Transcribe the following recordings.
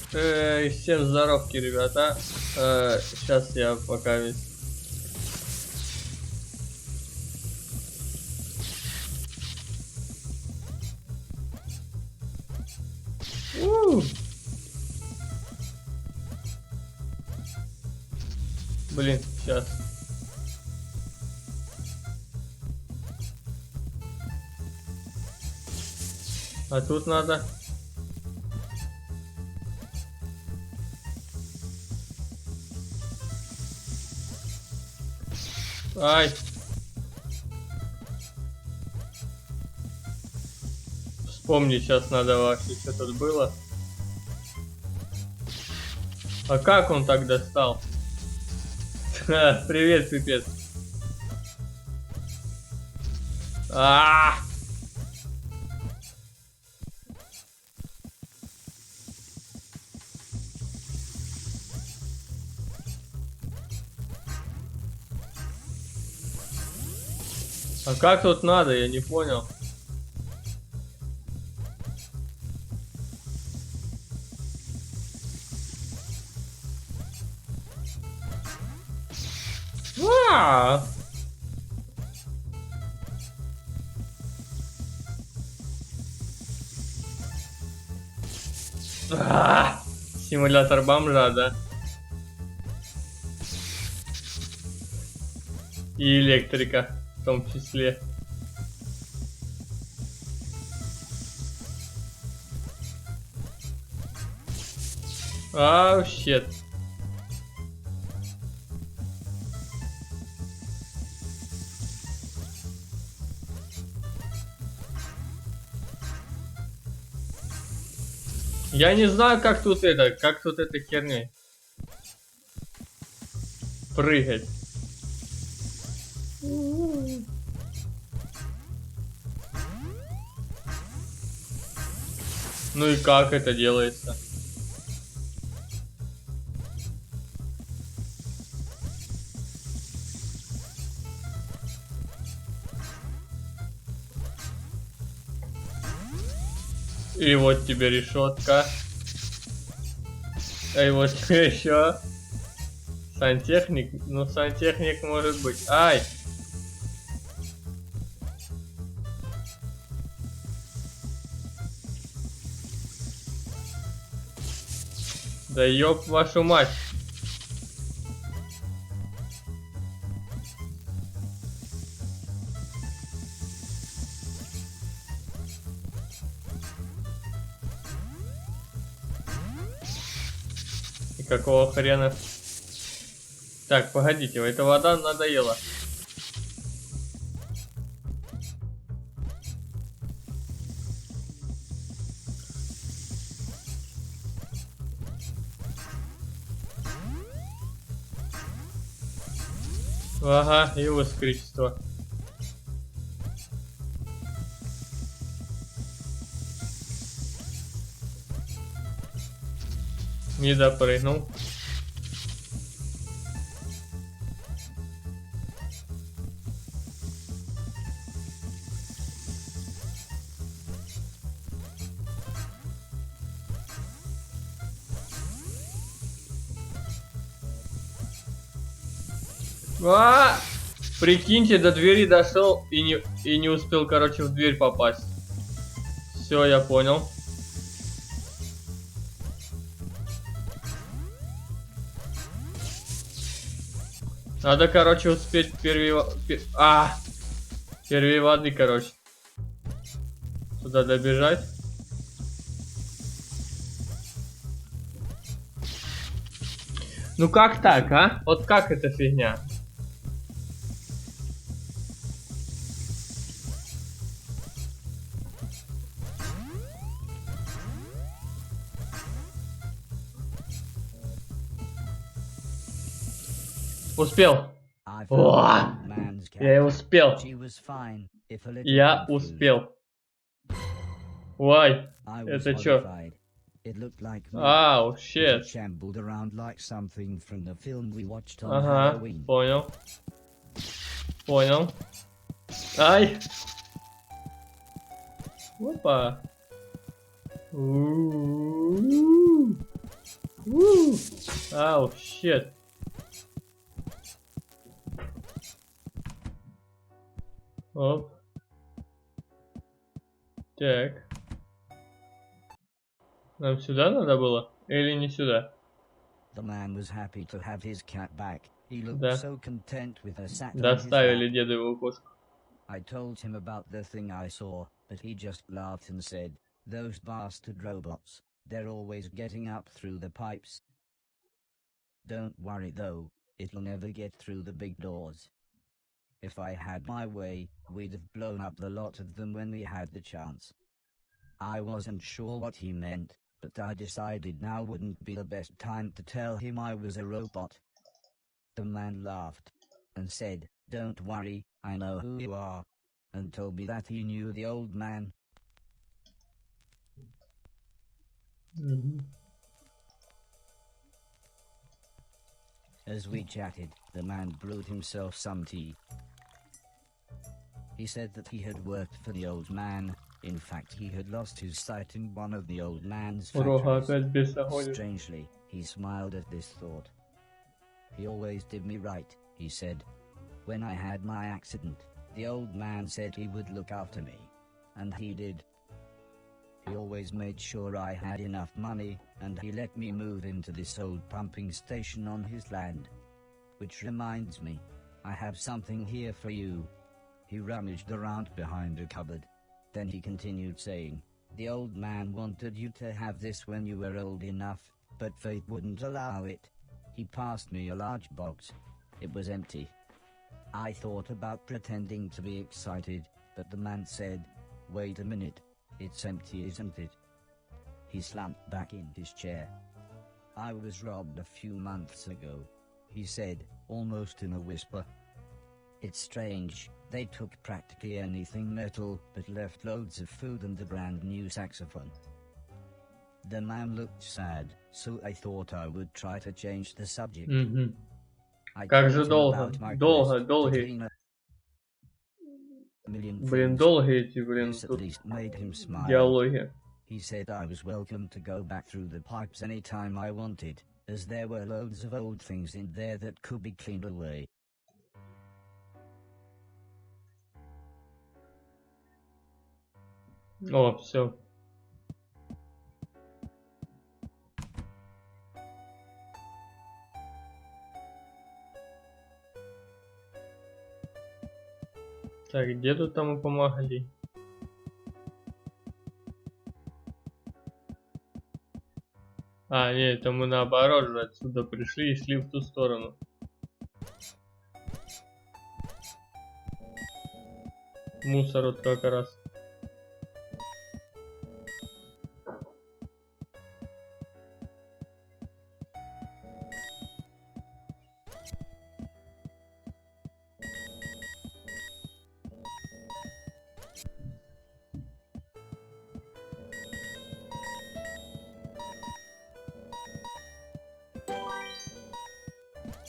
Всем здоровки, ребята. Сейчас я пока весь... Блин, сейчас. А тут надо... Ай! Вспомнить сейчас надо вообще, что тут было. А как он так достал? Привет, пипец. А как тут надо, я не понял. Симулятор бомжа, да? И электрика в том числе. Щет. Я не знаю, как тут эта херня прыгать. Ну и как это делается? И вот тебе решетка. И вот тебе еще сантехник. Ну, сантехник может быть. Ай! Да ёб вашу мать! И какого хрена? Так, погодите, эта вода надоела. Ага, его скричество. Не допрыгнул. Прикиньте, до двери дошел и не успел, короче, в дверь попасть. Все, я понял. Надо, короче, успеть первой воды, короче. Туда добежать. Ну как так, а? Вот как эта фигня? Успел. О! Я успел. Я успел. Ой, это чё? Щет. Ага, понял. Понял. Ай! Опа! Ау, щет. Оп. Так. Нам сюда надо было? Или не сюда? The man was happy to have his cat back. He looked Да. so content with her sat on his Доставили lap. дедову кошку. I told him about the thing I saw, but he just laughed and said, "Those bastard robots, they're always getting up through the pipes. Don't worry though, it'll never get through the big doors. If I had my way, we'd have blown up the lot of them when we had the chance." I wasn't sure what he meant, but I decided now wouldn't be the best time to tell him I was a robot. The man laughed and said, "Don't worry, I know who you are," and told me that he knew the old man. As we chatted, the man brewed himself some tea. He said that he had worked for the old man. In fact, he had lost his sight in one of the old man's factories. Strangely, he smiled at this thought. "He always did me right," he said. "When I had my accident, the old man said he would look after me. And he did. He always made sure I had enough money, and he let me move into this old pumping station on his land. Which reminds me, I have something here for you." He rummaged around behind a cupboard. Then he continued saying, "The old man wanted you to have this when you were old enough, but fate wouldn't allow it." He passed me a large box. It was empty. I thought about pretending to be excited, but the man said, "Wait a minute, it's empty, isn't it?" He slumped back in his chair. "I was robbed a few months ago," he said, almost in a whisper. "It's strange. They took practically anything metal, but left loads of food and a brand new saxophone." The man looked sad, so I thought I would try to change the subject. Как же долго, долгий. Блин, долгие эти, тут диалоги. He said I was welcome to go back through the pipes anytime I wanted, as there were loads of old things in there that could be cleaned away. О, все. Так, где тут там мы помогли? А, нет, это мы наоборот же отсюда пришли и шли в ту сторону. Мусор вот как раз.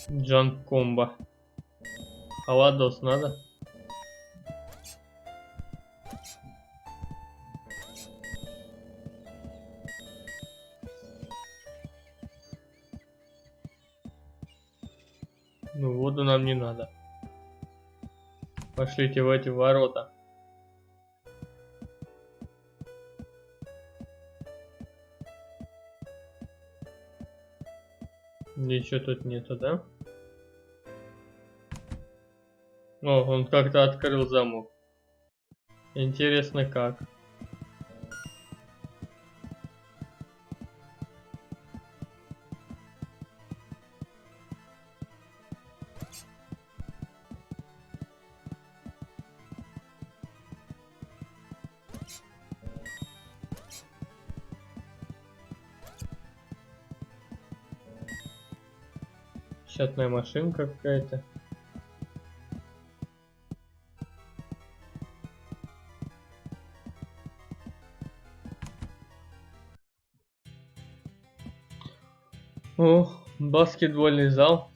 Джамп комбо. Халадос надо? Ну, воду нам не надо. Пошлите в эти ворота. Ничего тут нету, да? О, он как-то открыл замок. Интересно как. Счетная машинка какая-то. О, баскетбольный зал.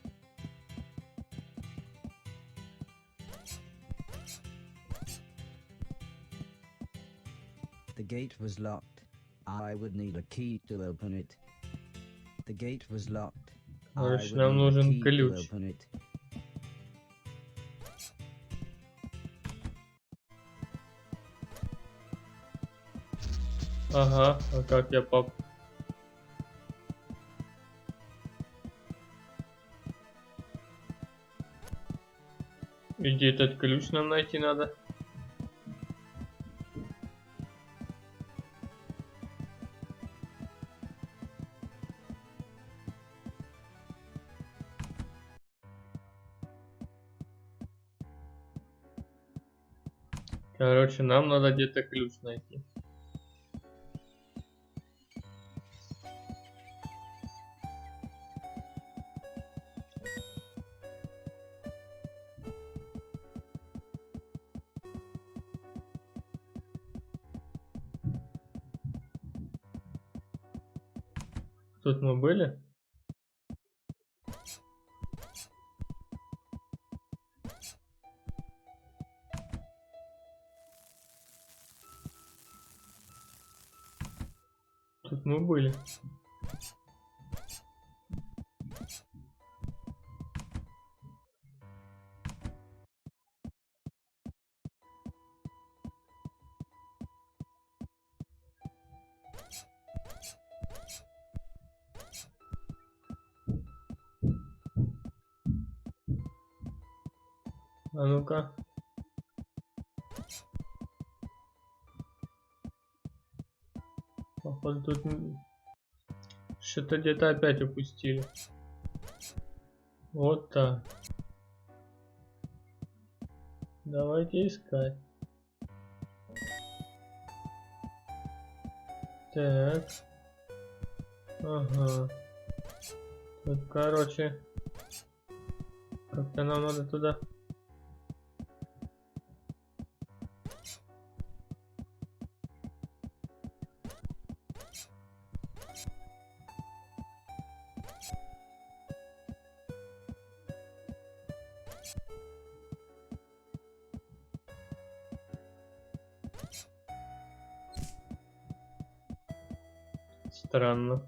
The gate was locked. I would need a key to open it. The gate was locked. Короче, нам нужен ключ. Ага, а как я поп... Где этот ключ нам найти надо? Короче, нам надо где-то ключ найти. Тут мы были? Тут мы были. А ну-ка. Походу тут что-то где-то опять упустили. Вот так. Давайте искать. Так. Ага. Тут, короче, как-то нам надо туда. Странно.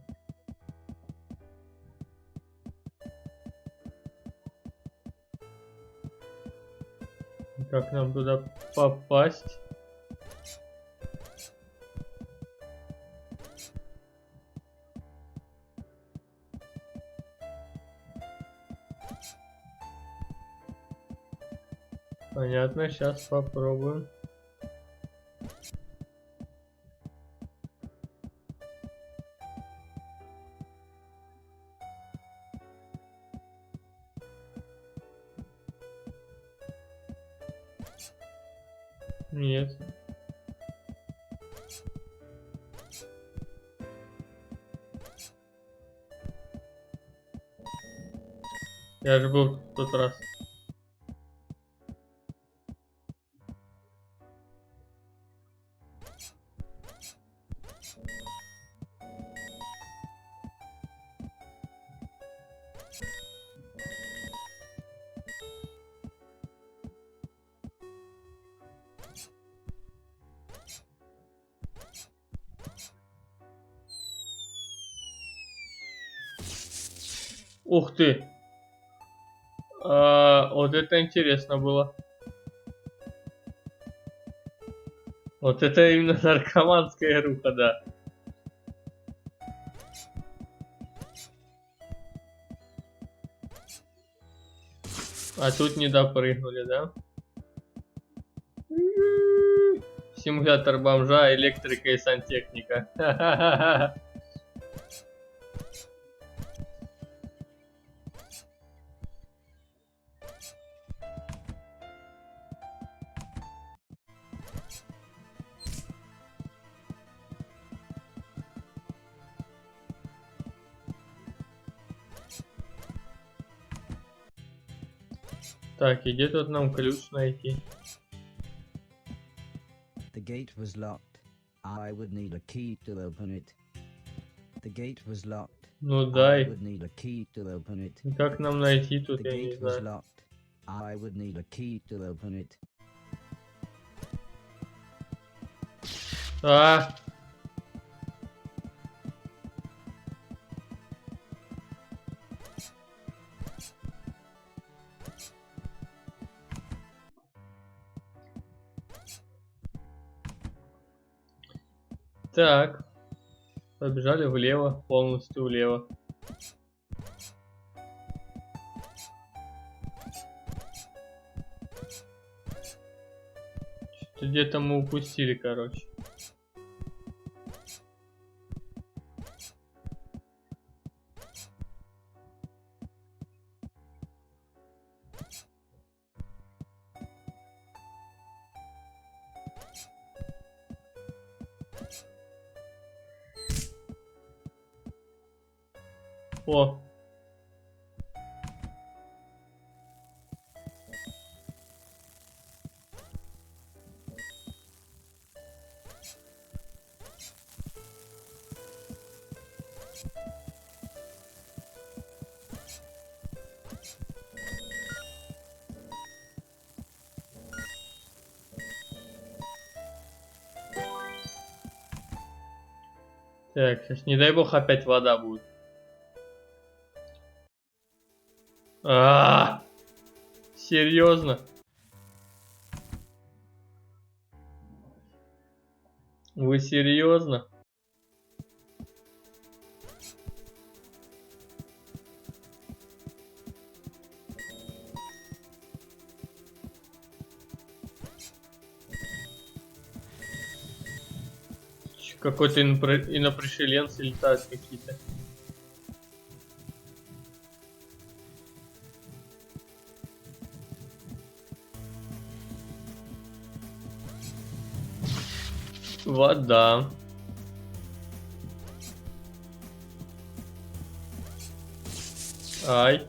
Как нам туда попасть? Понятно, сейчас попробуем. Нет. Я же был в тот раз. Ух ты! Вот это интересно было. Вот это именно наркоманская рука, да. А тут не допрыгнули, да? Симулятор бомжа, электрика и сантехника. Так, и где тут нам ключ найти? The gate was locked. I would need a key to open it. The gate was locked. Ну I дай. would need a key to open it. Как нам найти тут, The я не gate was знаю. locked. I would need a key to open it. А! Так. Побежали влево, полностью влево. Что-то где-то мы упустили, короче. О. Так, сейчас не дай бог опять вода будет. Серьезно? Вы серьезно? Какой-то инопришеленцы летают какие-то. Вода. Ай.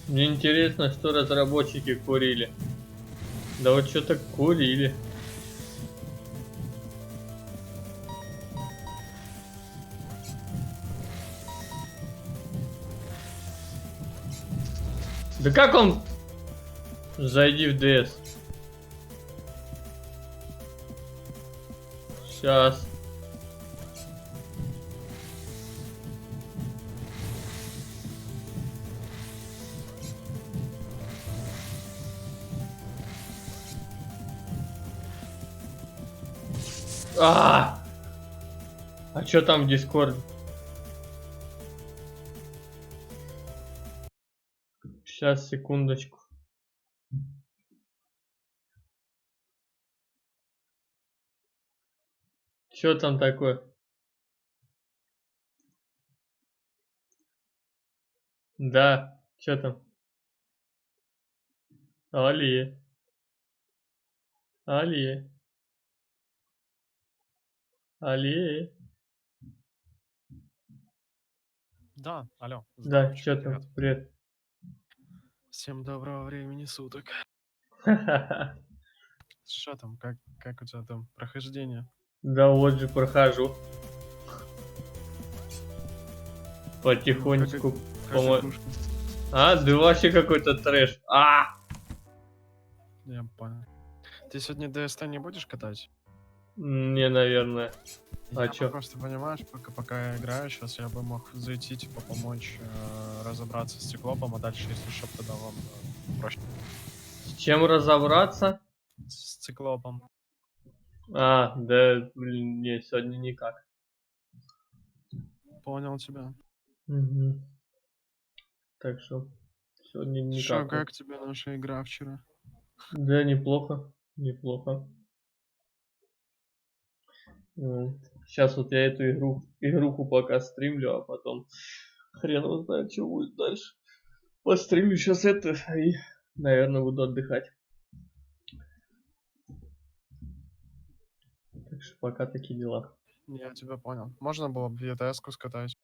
Мне интересно, что разработчики курили. Да вот что-то курили. Да как он? Зайди в ДС. Сейчас. А что там в Дискорде? Сейчас, секундочку. Что там такое? Да, что там? Али. Али. Али. Да, алло. Да, что там? Привет. Всем доброго времени суток. Что там, как у тебя там прохождение? Да вот же прохожу. Потихонечку. Да вообще какой-то трэш. Я понял. Ты сегодня ДСТ не будешь катать? Не, наверное. Я чё? просто, понимаешь, пока я играю, сейчас я бы мог зайти, типа, помочь разобраться с циклопом, а дальше, если что, тогда вам проще. С чем разобраться? С циклопом. Да, блин, не, сегодня никак. Понял тебя. Угу. Так что сегодня никак. Что, как тебе наша игра вчера? Да, неплохо, неплохо. Сейчас вот я эту игруху пока стримлю, а потом хрен его знает, что будет дальше. Постримлю сейчас это и, наверное, буду отдыхать. Так что пока такие дела. Я тебя понял. Можно было бы ЕТС-ку скатать?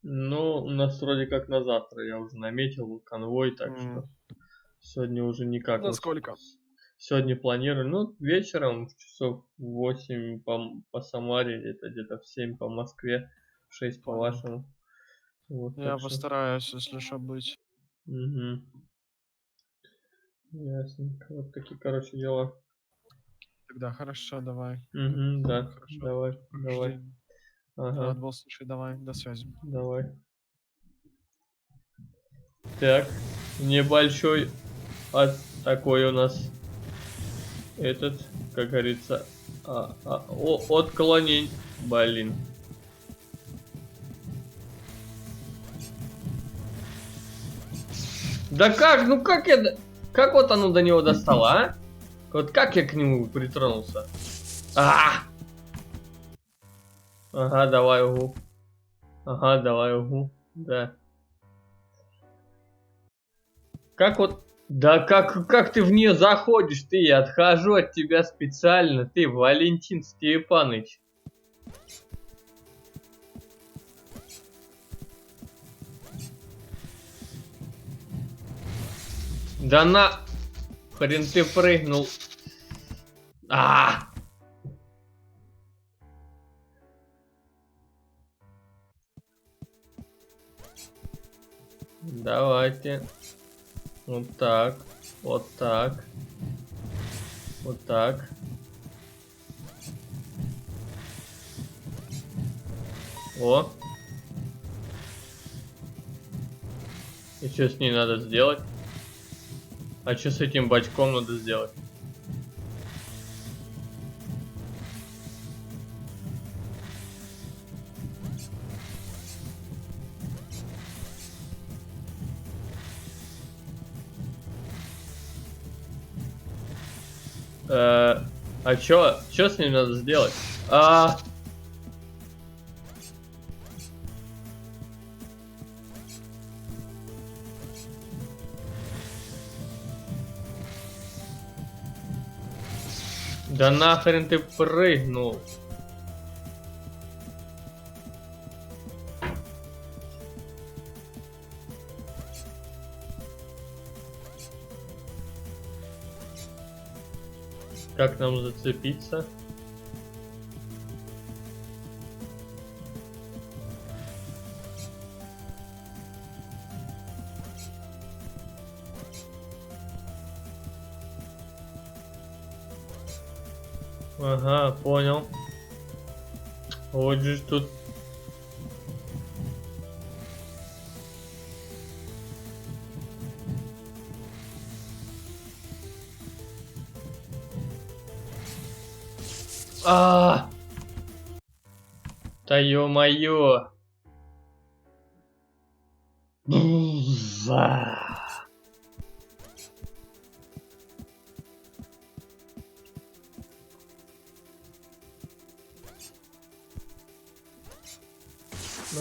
Ну, у нас вроде как на завтра я уже наметил конвой, так что сегодня уже никак. На сколько? Сегодня планирую, ну, вечером часов 8 по Самаре, это где-то в 7 по Москве, в 6 по вашему. Вот, я постараюсь, если что, быть. Угу. Ясненько. Вот такие, короче, дела. Тогда хорошо, давай. Угу, да, Хорошо. давай. Ага. Рад был, слушай, давай, до связи. Давай. Так, небольшой такой у нас этот, как говорится, отклонение. Блин. Да как? Ну как я... Как вот оно до него достало, а? Вот как я к нему притронулся? Ага, давай, угу. Ага, давай, угу. Да. Как вот... Да как ты в нее заходишь? Ты, я отхожу от тебя специально. Ты, Валентин Степаныч. Да на... Хрен ты прыгнул. Давайте. Вот так. Вот так. Вот так. О. И что с ней надо сделать? А что с этим бачком надо сделать? А чё с ним надо сделать? Да нахрен ты прыгнул? Как нам зацепиться? Ага, понял. Вот же тут. Да ё-моё.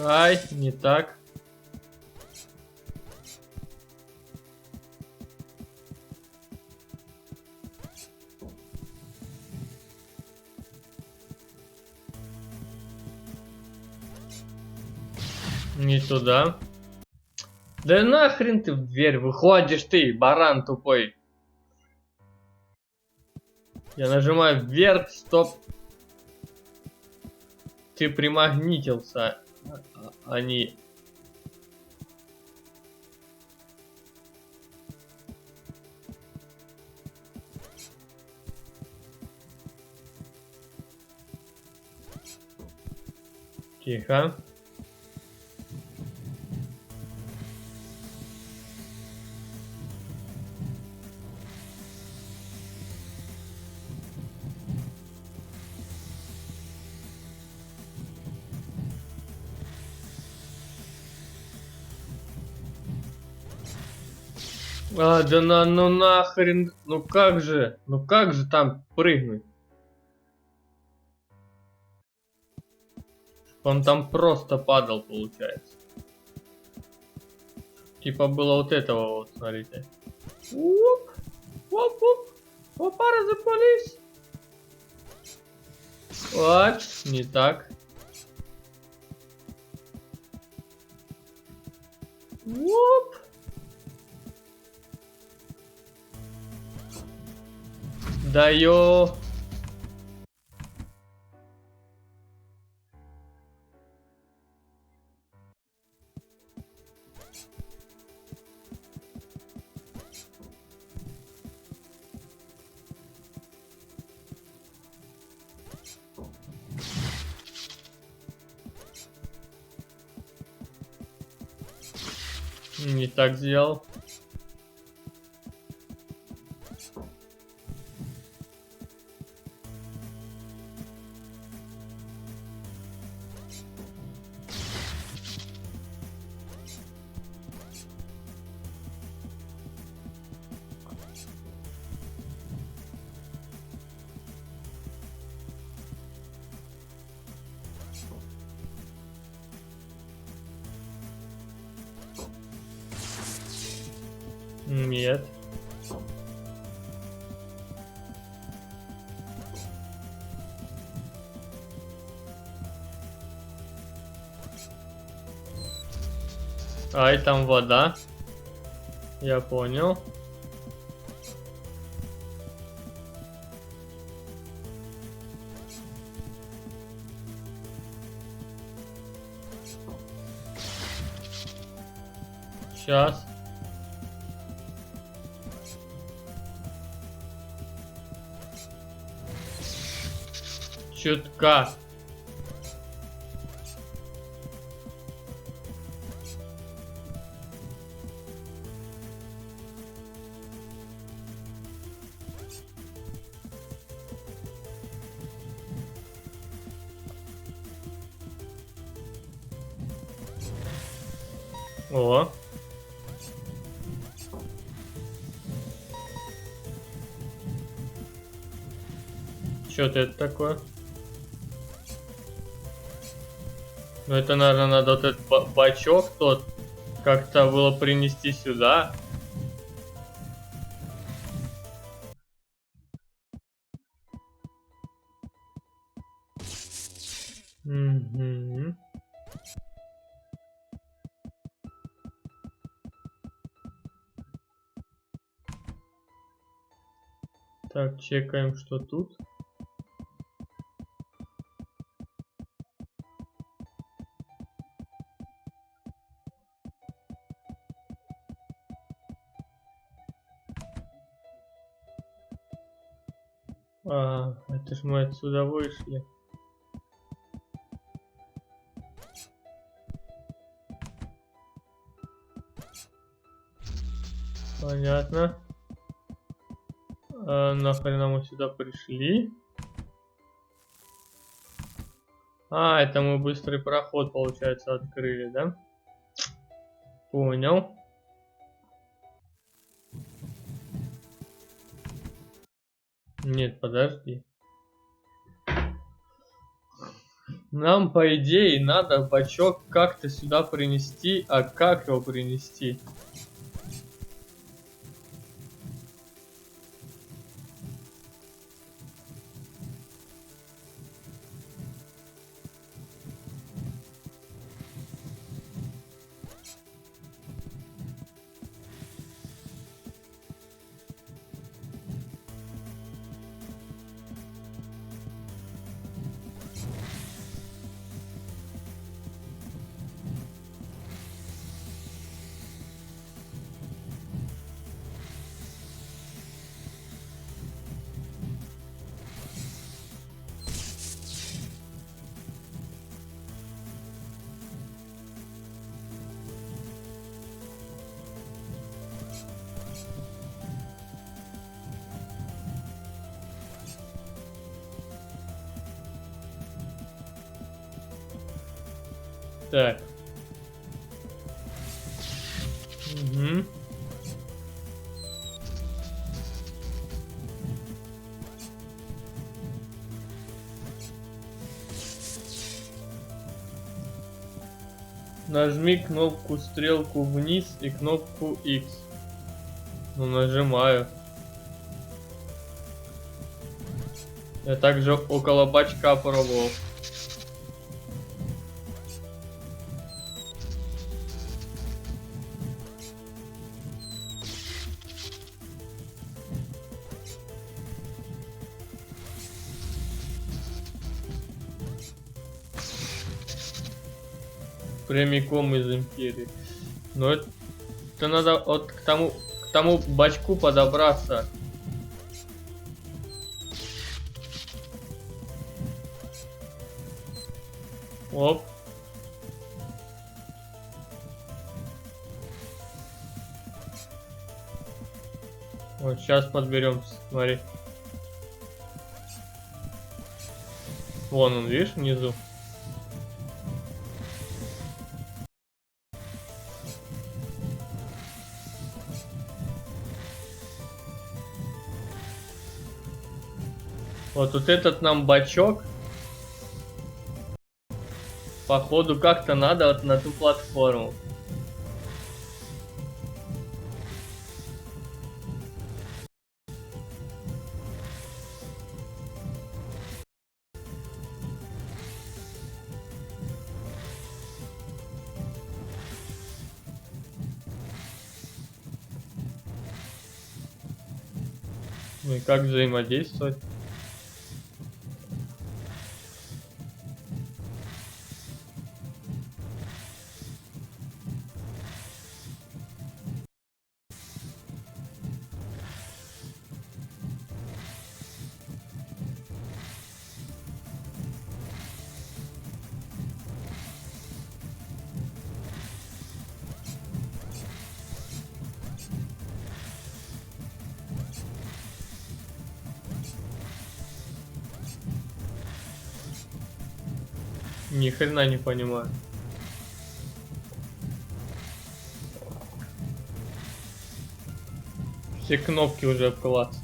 Ай, не так. Не туда. Да нахрен ты в дверь выходишь, ты, баран тупой. Я нажимаю вверх, стоп. Ты примагнитился, а не... Тихо. Да ну нахрен, ну как же там прыгнуть? Он там просто падал, получается. Типа было вот этого вот, смотрите. Оп, оп, оп, опа, разобрались. Вот, не так. Оп. Да ё. Не так сделал. Нет. Ай, там вода. Я понял. Сейчас. Чутка. О. Что-то это такое? Ну это, наверное, надо вот этот бачок тот как-то было принести сюда. Угу. Так, чекаем, что тут. А, это ж мы отсюда вышли. Понятно. А нахрена мы сюда пришли? А, это мы быстрый проход, получается, открыли, да? Понял. Нет, подожди. Нам, по идее, надо бачок как-то сюда принести. А как его принести? Так. Угу. Нажми кнопку стрелку вниз и кнопку X. Ну, нажимаю. Я также около бачка пробовал. Прямиком из империи. Но это надо вот к тому бачку подобраться. Оп. Вот сейчас подберемся. Смотри. Вон он, видишь, внизу. Вот этот нам бачок, походу, как-то надо вот на ту платформу. Ну и как взаимодействовать? Ни хрена не понимаю. Все кнопки уже класс.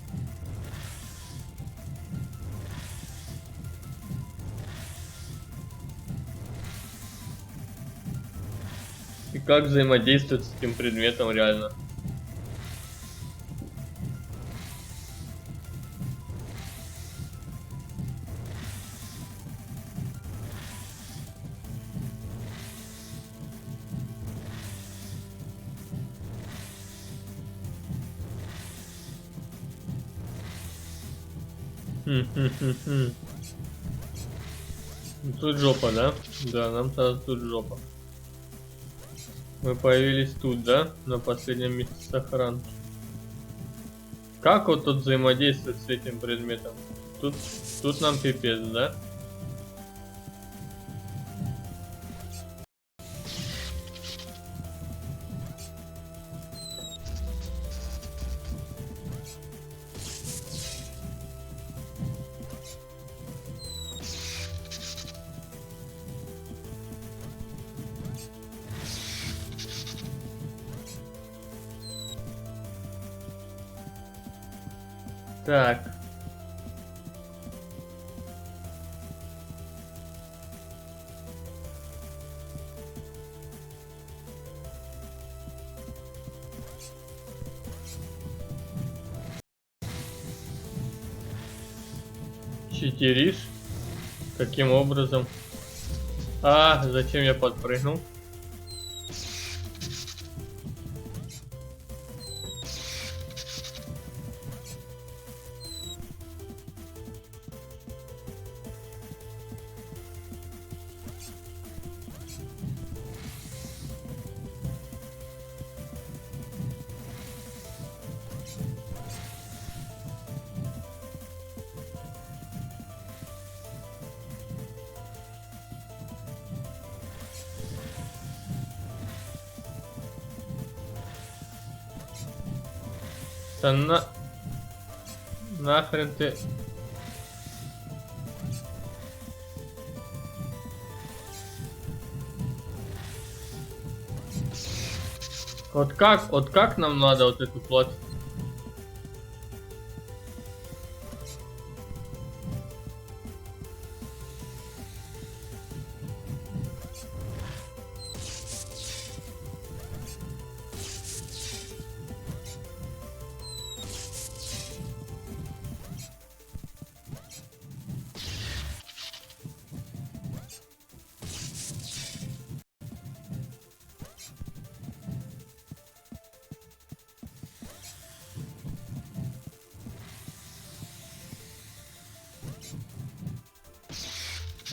И как взаимодействовать с этим предметом реально? Тут жопа, да? Да, нам тогда тут жопа. Мы появились тут, да? На последнем месте сохранки. Как вот тут взаимодействовать с этим предметом? Тут нам пипец, да? Так. Читеришь? Каким образом? А, зачем я подпрыгнул? Да нахрен ты. Вот как нам надо вот эту платформу?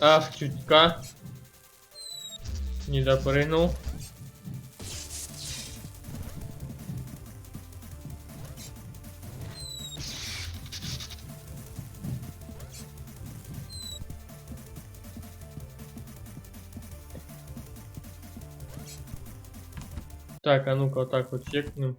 Ах, чутка. Не допрыгнул. Так, а ну-ка вот так вот чекнем.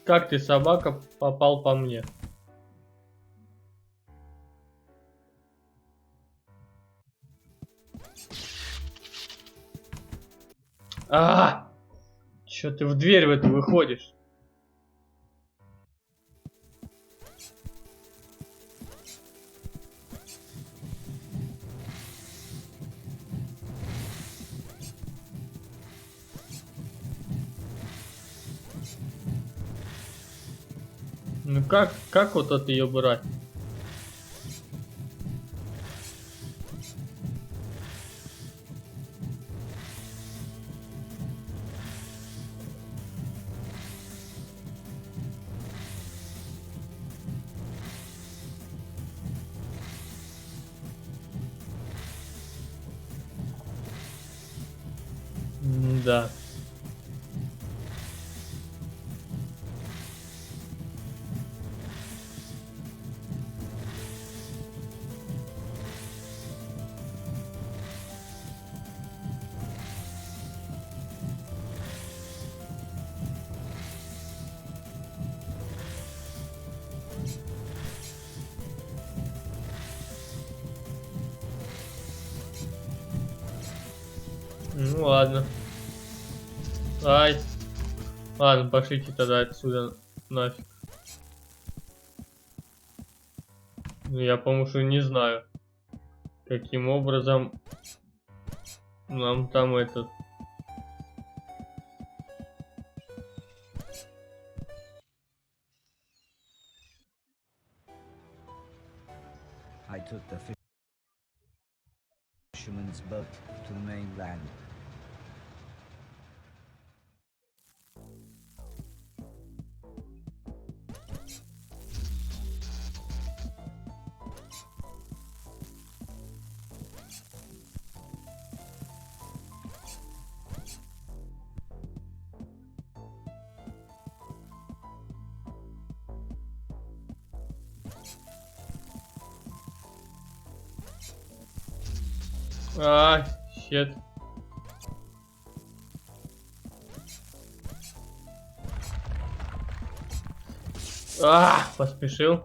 Как ты, собака, попал по мне? Чё ты в дверь в эту выходишь? Ну как вот от ее брать? Да. Ну ладно. Ай. Ладно, пошлите тогда отсюда нафиг. Ну, я, по-моему, что не знаю, каким образом нам там этот... I took the fisherman's boat to the mainland. А, щет. А, поспешил.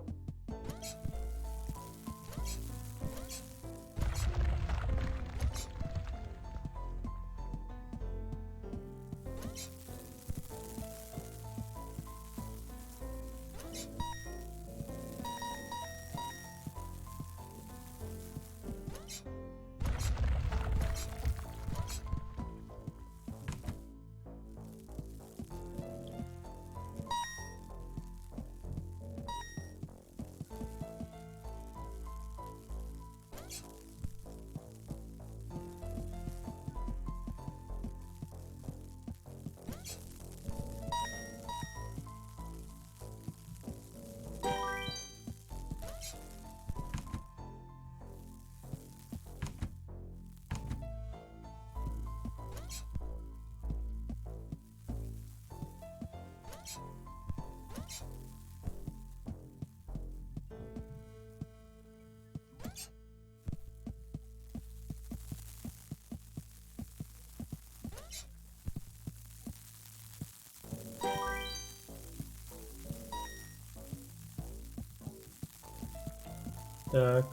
Так.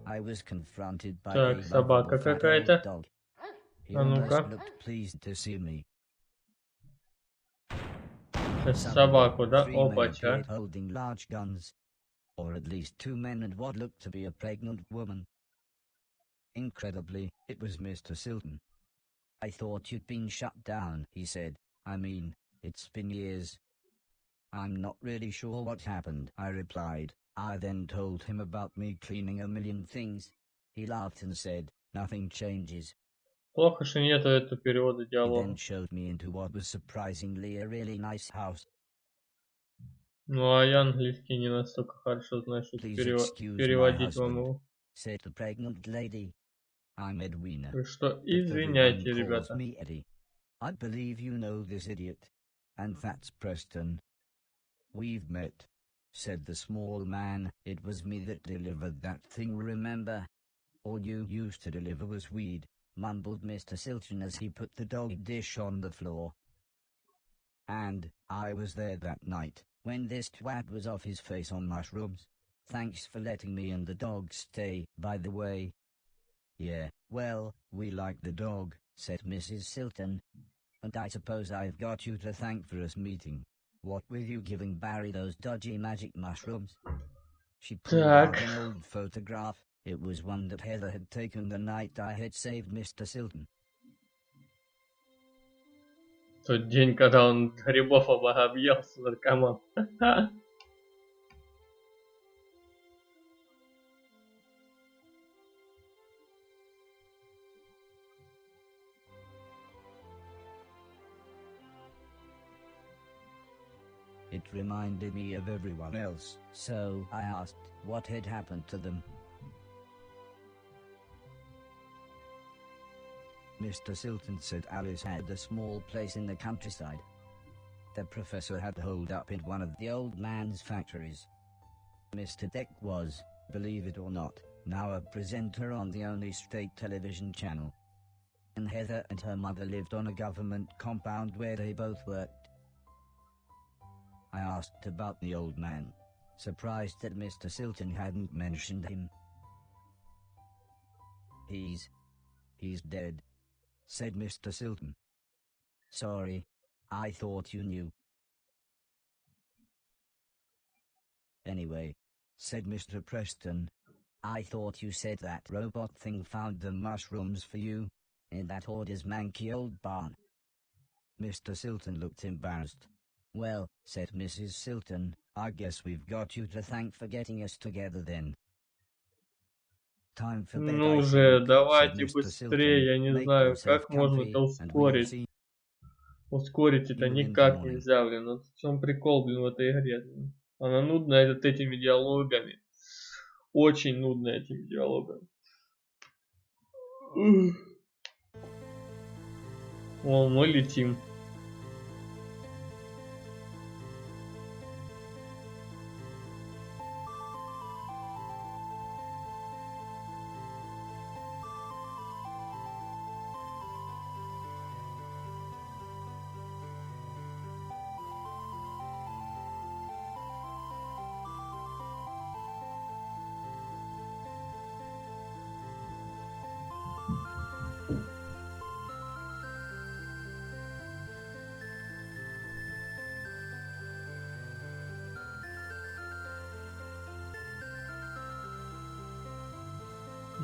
I was confronted by Так, a собака fat old какая-то. dog. He А almost ну-ка. looked pleased to see me. Сейчас Suddenly, собаку, да? 3 men Опача. appeared holding large guns, or at least 2 men and what looked to be a pregnant woman. Incredibly, it was Mr. Silton. I thought you'd been shut down, he said. I mean, it's been years. I'm not really sure what happened, I replied. I then told him about me cleaning a million things. He laughed and said, nothing changes. Плохо, что нету этого перевода He диалога. then showed me into what was surprisingly a really nice house. Ну, а я английский не настолько хорошо знаю, чтобы Please excuse my переводить вам husband, его. said the pregnant lady. I'm Edwina. Так что But everyone извиняйте, calls ребята. me Eddie. I believe you know this idiot. And that's Preston. We've met, said the small man. It was me that delivered that thing, remember? All you used to deliver was weed, mumbled Mr. Silton as he put the dog dish on the floor. And I was there that night, when this twat was off his face on mushrooms. Thanks for letting me and the dog stay, by the way. Yeah, well, we like the dog, said Mrs. Silton. And I suppose I've got you to thank for us meeting. What with you giving Barry those dodgy magic mushrooms? She pulled out an old photograph. It was one that Heather had taken the night I had saved Mr. Silton. Тот день, когда он грибов объелся, наркоман. It reminded me of everyone else, so I asked what had happened to them. Mr. Silton said Alice had a small place in the countryside. The professor had holed up in one of the old man's factories. Mr. Deck was, believe it or not, now a presenter on the only state television channel. And Heather and her mother lived on a government compound where they both worked. I asked about the old man, surprised that Mr. Silton hadn't mentioned him. He's dead, said Mr. Silton. Sorry, I thought you knew. Anyway, said Mr. Preston, I thought you said that robot thing found the mushrooms for you, in that hoarder's manky old barn. Mr. Silton looked embarrassed. Well, said Mrs. Silton, I guess we've got you to thank for getting us together then. Time for bed, Ну же, давайте быстрее, я не знаю, как можно это ускорить. Ускорить это никак нельзя, блин. Вот в чем прикол, блин, в этой игре. Она нудная этими диалогами. Очень нудная этими диалогами. О, мы летим.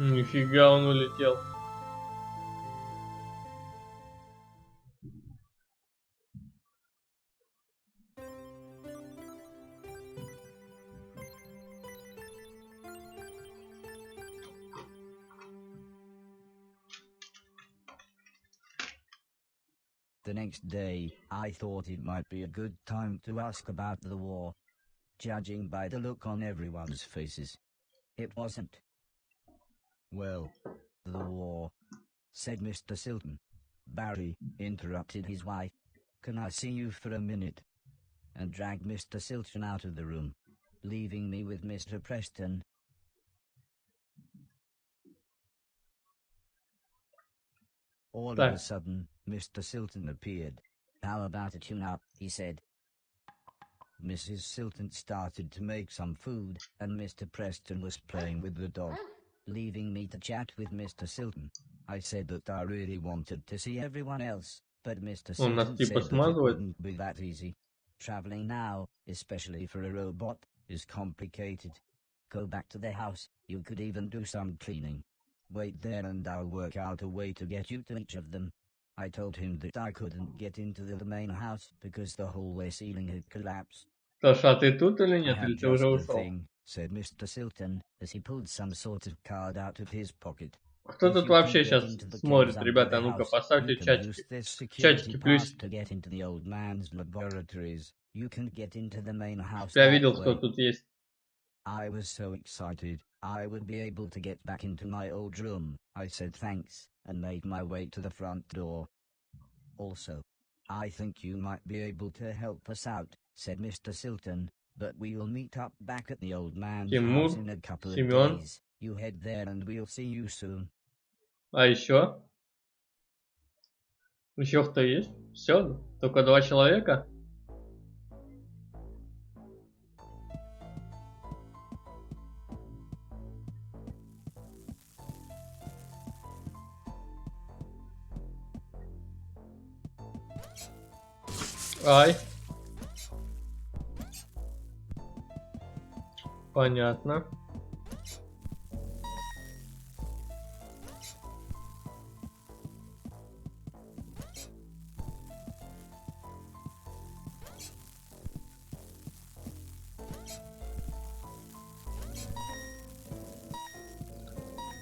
Нифига он улетел. The next day, I thought it might be a good time to ask about the war. Judging by the look on everyone's faces, it wasn't. Well, the war, said Mr. Silton. Barry interrupted his wife. Can I see you for a minute? And dragged Mr. Silton out of the room, leaving me with Mr. Preston. All of a sudden, Mr. Silton appeared. How about a tune-up, he said. Mrs. Silton started to make some food, and Mr. Preston was playing with the dog, leaving me to chat with Mr. Silton. I said that I really wanted to see everyone else, but Mr. Silton said that it wouldn't be that easy. Traveling now, especially for a robot, is complicated. Go back to the house, you could even do some cleaning. Wait there and I'll work out a way to get you to each of them. I told him that I couldn't get into the main house because the hallway ceiling had collapsed. Саша, ты тут или нет? Или ты уже ушел? Said Mr. Silton as he pulled some sort of card out of his pocket. Кто тут вообще сейчас смотрит, ребята? Ну-ка, поставьте чатики. Чатики плюсики. Я видел, кто тут есть. I was so excited, I would be able to get back into my old room. I said thanks, and made my way to the front door. Also, I think you might be able to help us out, said Mr. Silton, but we will meet up back at the old man's house in a couple of days. You head there and we'll see you soon. А еще? Еще кто есть? Все? Только 2 человека? Ай. Понятно.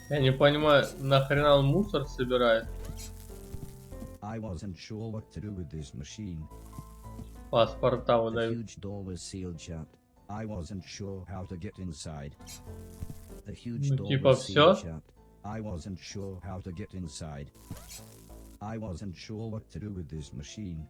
Я не понимаю, нахрена он мусор собирает? I wasn't sure what to do with this machine. Паспорта The выдают. huge door was sealed shut. I wasn't sure how to get inside. The huge Ну, door типа, was sealed всё? shut. I wasn't sure how to get inside. I wasn't sure what to do with this machine.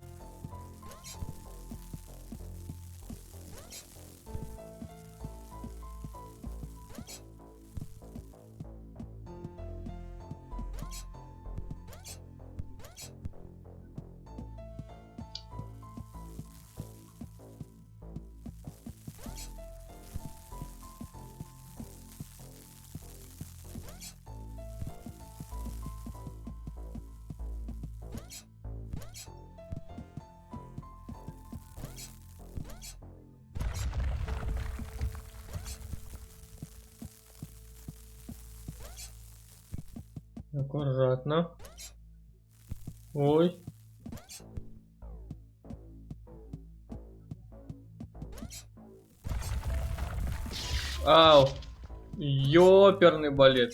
Аккуратно. Ой. Ау. Ёперный балет.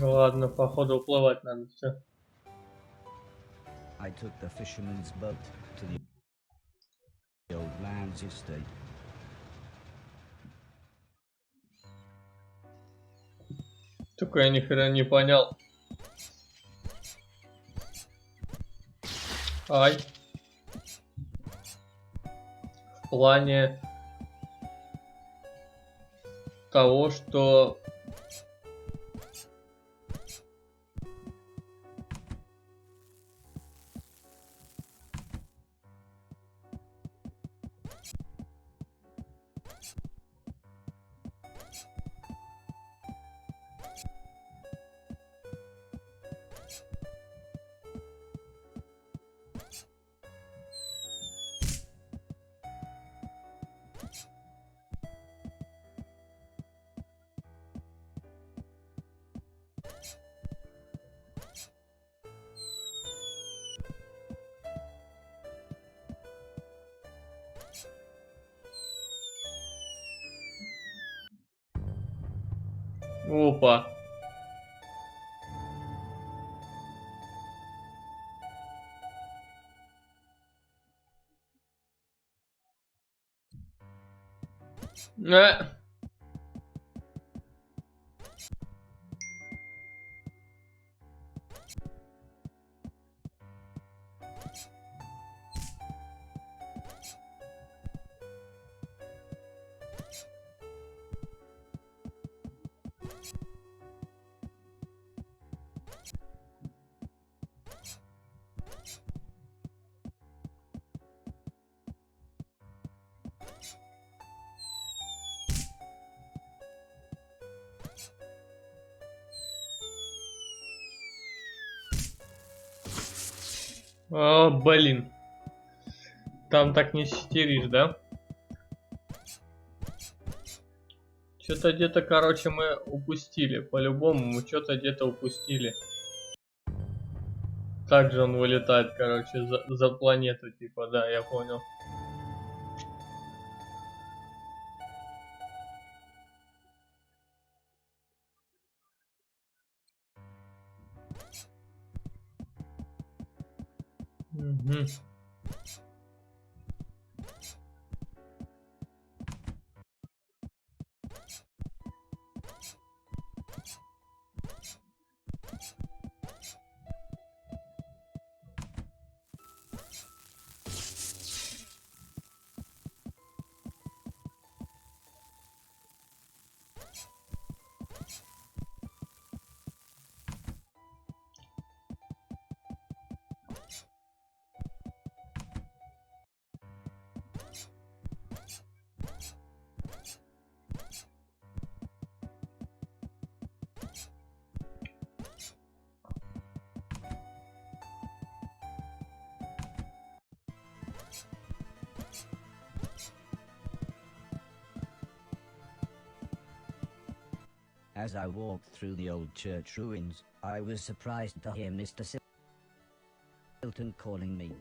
Ладно, походу уплывать надо, все. I took the fisherman's boat to the old man's estate. Только я ни хрена не понял. Ай. В плане того, что... Опа. О, блин. Там так не стеришь, да? Что-то где-то, короче, мы упустили. По-любому мы что-то где-то упустили. Также он вылетает, короче, за планету, типа, да, я понял. Угу. As I walked through the old church ruins, I was surprised to hear Mr. Silton calling me.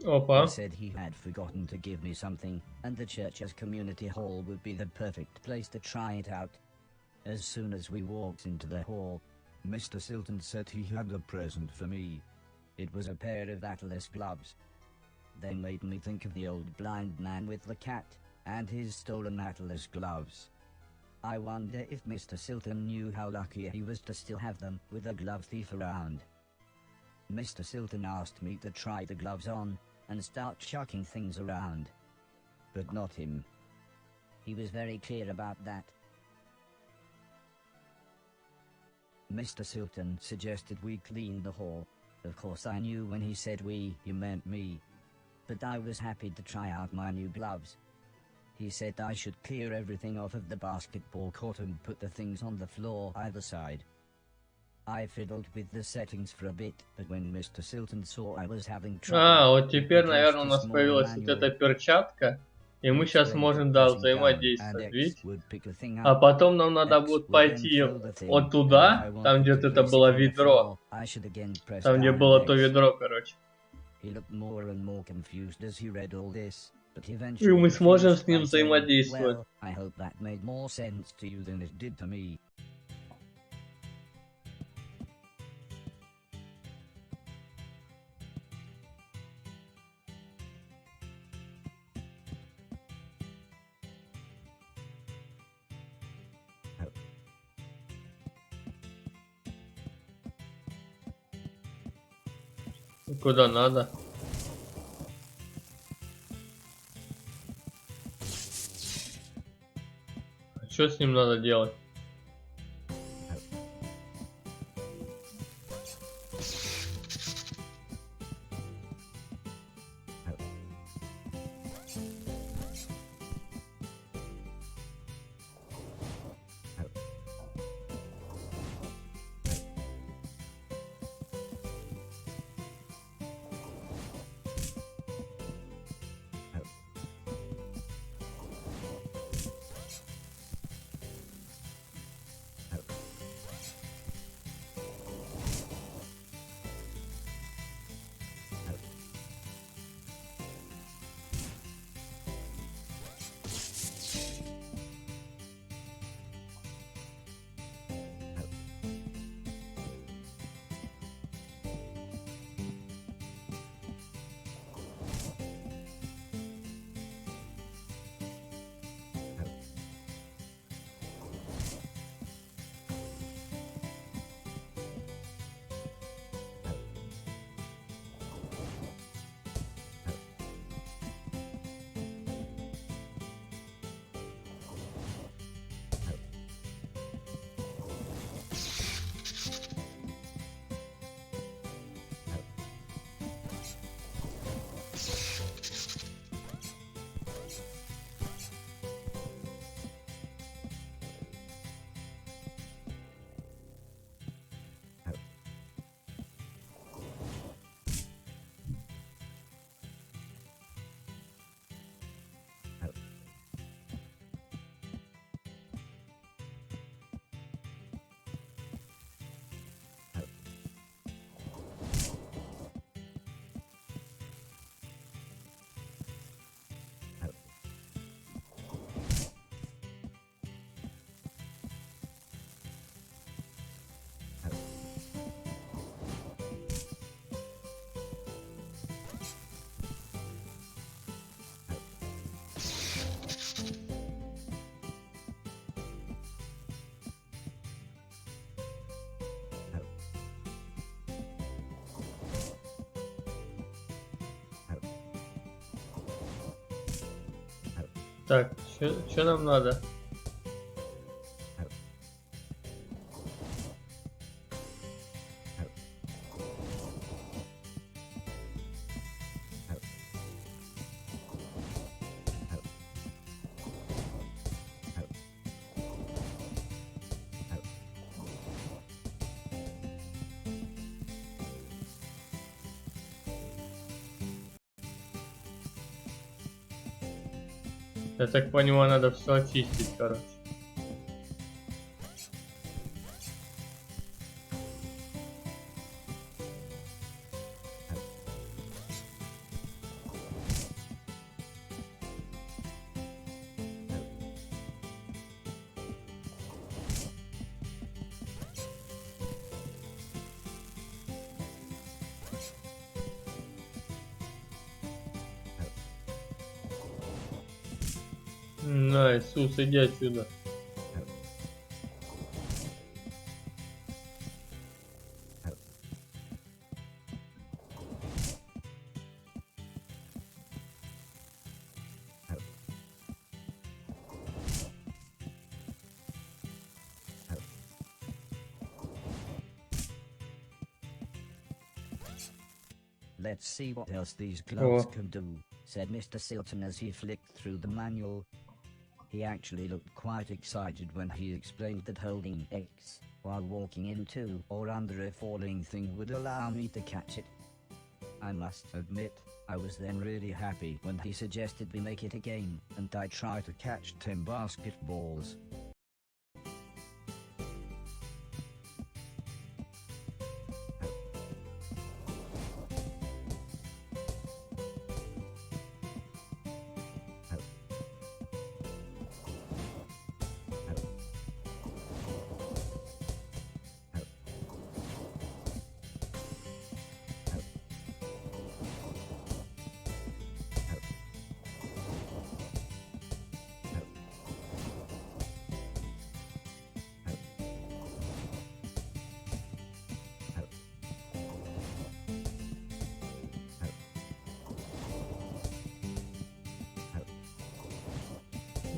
Опа. He said he had forgotten to give me something, and the church's community hall would be the perfect place to try it out. As soon as we walked into the hall, Mr. Silton said he had a present for me. It was a pair of Atlas gloves. They made me think of the old blind man with the cat, and his stolen Atlas gloves. I wonder if Mr. Silton knew how lucky he was to still have them with a glove thief around. Mr. Silton asked me to try the gloves on, and start chucking things around. But not him. He was very clear about that. Mr. Silton suggested we clean the hall. Of course I knew when he said we, he meant me. But I was happy to try out my new gloves. He said I should clear everything off of the basketball court and put the things on the floor either side. I fiddled with the settings for a bit, but when Mr. Silton saw I was having trouble, Вот теперь, наверное, у нас появилась вот эта перчатка, и мы сейчас можем, да, взаимодействовать, видите? А потом нам надо будет пойти вот туда, там где вот это было ведро, там где было то ведро, короче. И мы сможем с ним взаимодействовать. Куда надо? А что с ним надо делать? Так, что нам надо? Я так понимаю, надо все очистить, короче. На, Иисус, иди отсюда. Let's see what else these gloves can do, said Mr. Silton as he flicked through the manual. He actually looked quite excited when he explained that holding X while walking into or under a falling thing would allow me to catch it. I must admit, I was then really happy when he suggested we make it a game, and I try to catch 10 basketballs.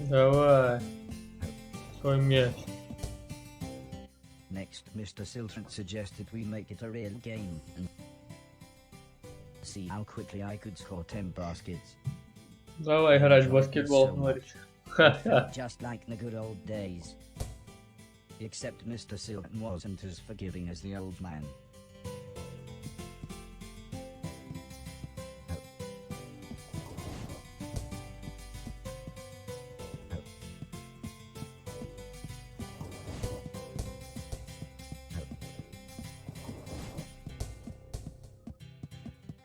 Давай. Свой мяч. Next, Mr. Silton suggested we make it a real game and see how quickly I could score 10 baskets. Давай играть в баскетбол, говоришь. Just like the good old days. Except Mr. Silton wasn't as forgiving as the old man.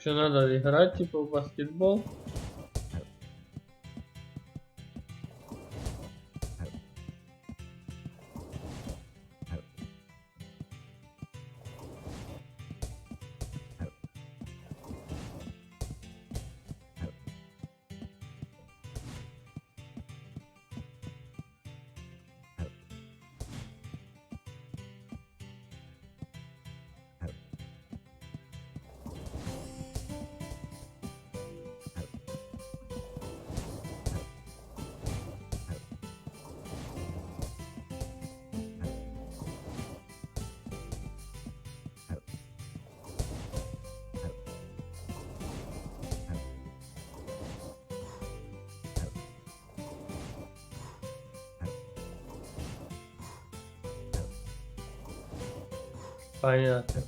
Что надо играть типа в баскетбол? Понятно.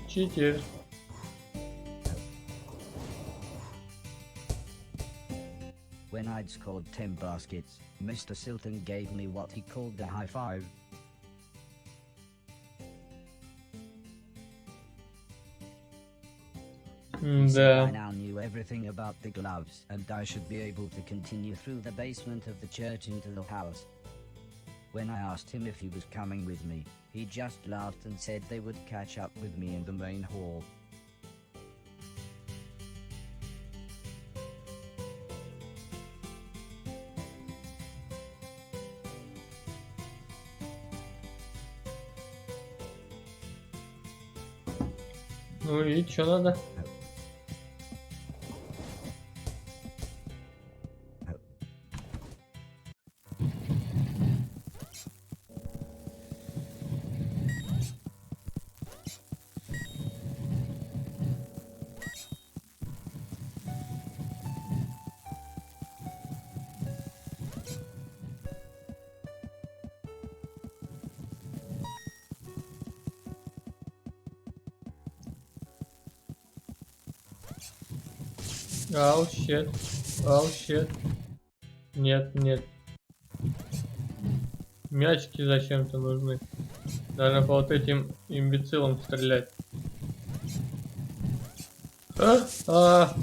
Читер. When I'd scored 10 baskets, Mr. Silton gave me what he called a high five. Да. I now knew everything about the gloves, and I should be able to continue through the basement of the church into the house. When I asked him if he was coming with me, he just laughed and said they would catch up with me in the main hall. Ну и что надо? Ау, щет. Ау, щет. Нет, нет. Мячики зачем-то нужны. Надо по вот этим имбецилам стрелять. А!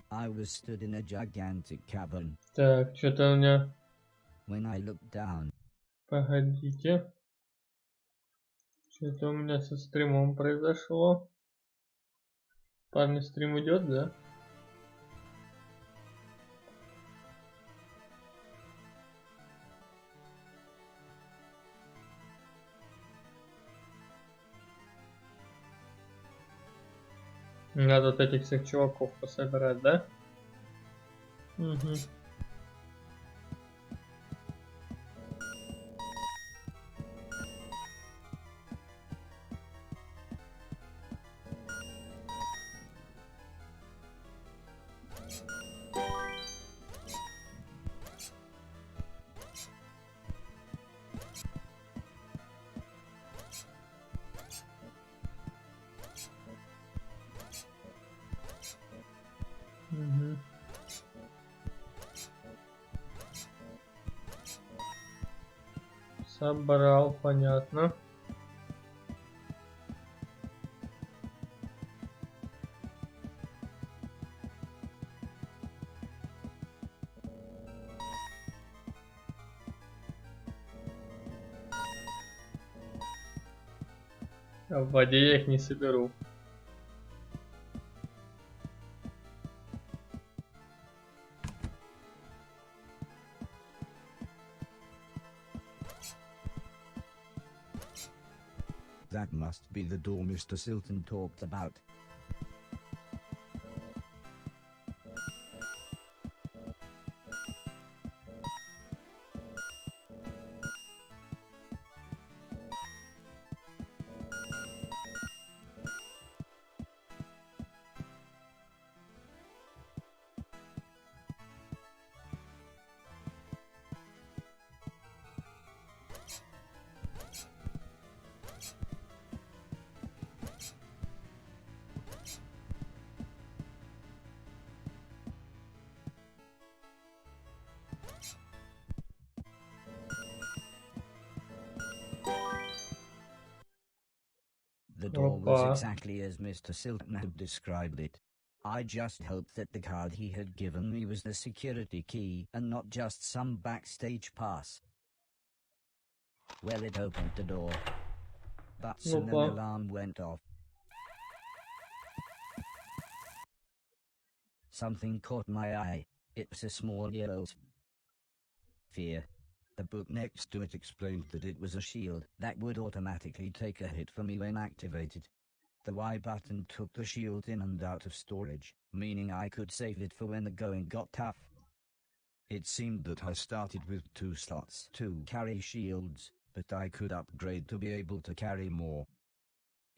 I was stood in a gigantic cavern. Так, что-то у меня... When I looked down. Погодите. Что-то у меня со стримом произошло. Парни, стрим идет, да? Надо вот этих всех чуваков пособирать, да? Угу. Угу. Собрал, понятно. А в воде я их не соберу. That must be the door Mr. Silton talked about. The door was exactly as Mr. Silton had described it. I just hoped that the card he had given me was the security key and not just some backstage pass. Well, it opened the door, but soon an alarm went off. Something caught my eye. It's a small yellow sphere. The book next to it explained that it was a shield that would automatically take a hit for me when activated. The Y button took the shield in and out of storage, meaning I could save it for when the going got tough. It seemed that I started with 2 slots to carry shields, but I could upgrade to be able to carry more.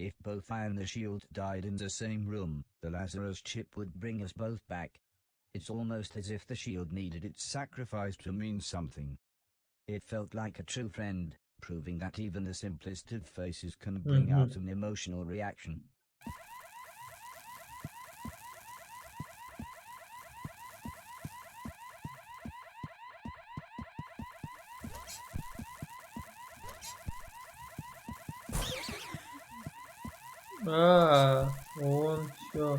If both I and the shield died in the same room, the Lazarus chip would bring us both back. It's almost as if the shield needed its sacrifice to mean something. It felt like a true friend, proving that even the simplest of faces can bring out an emotional reaction. А, вон все.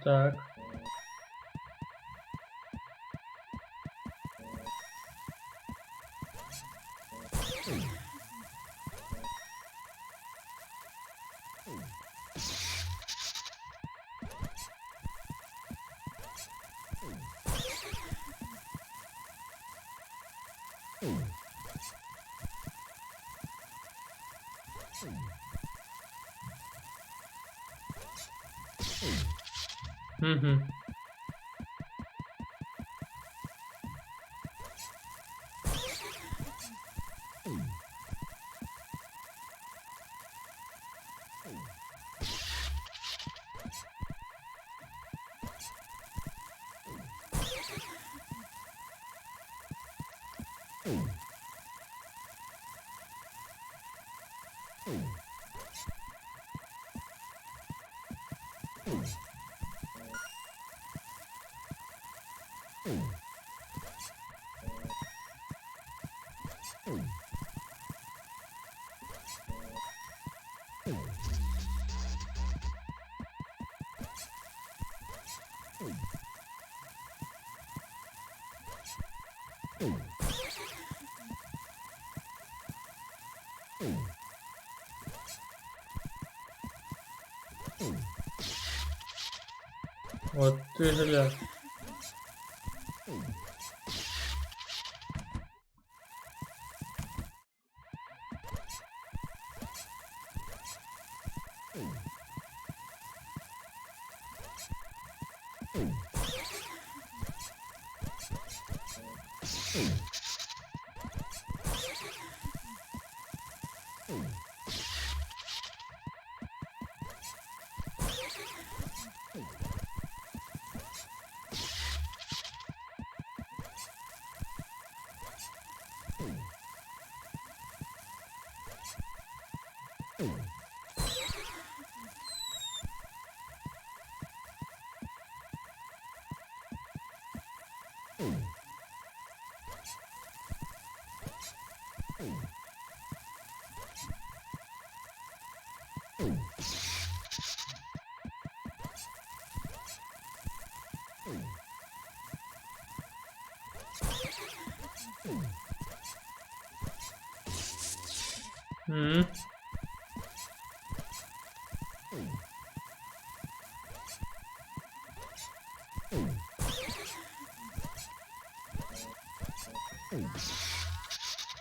Так. Угу. Вот ты гля.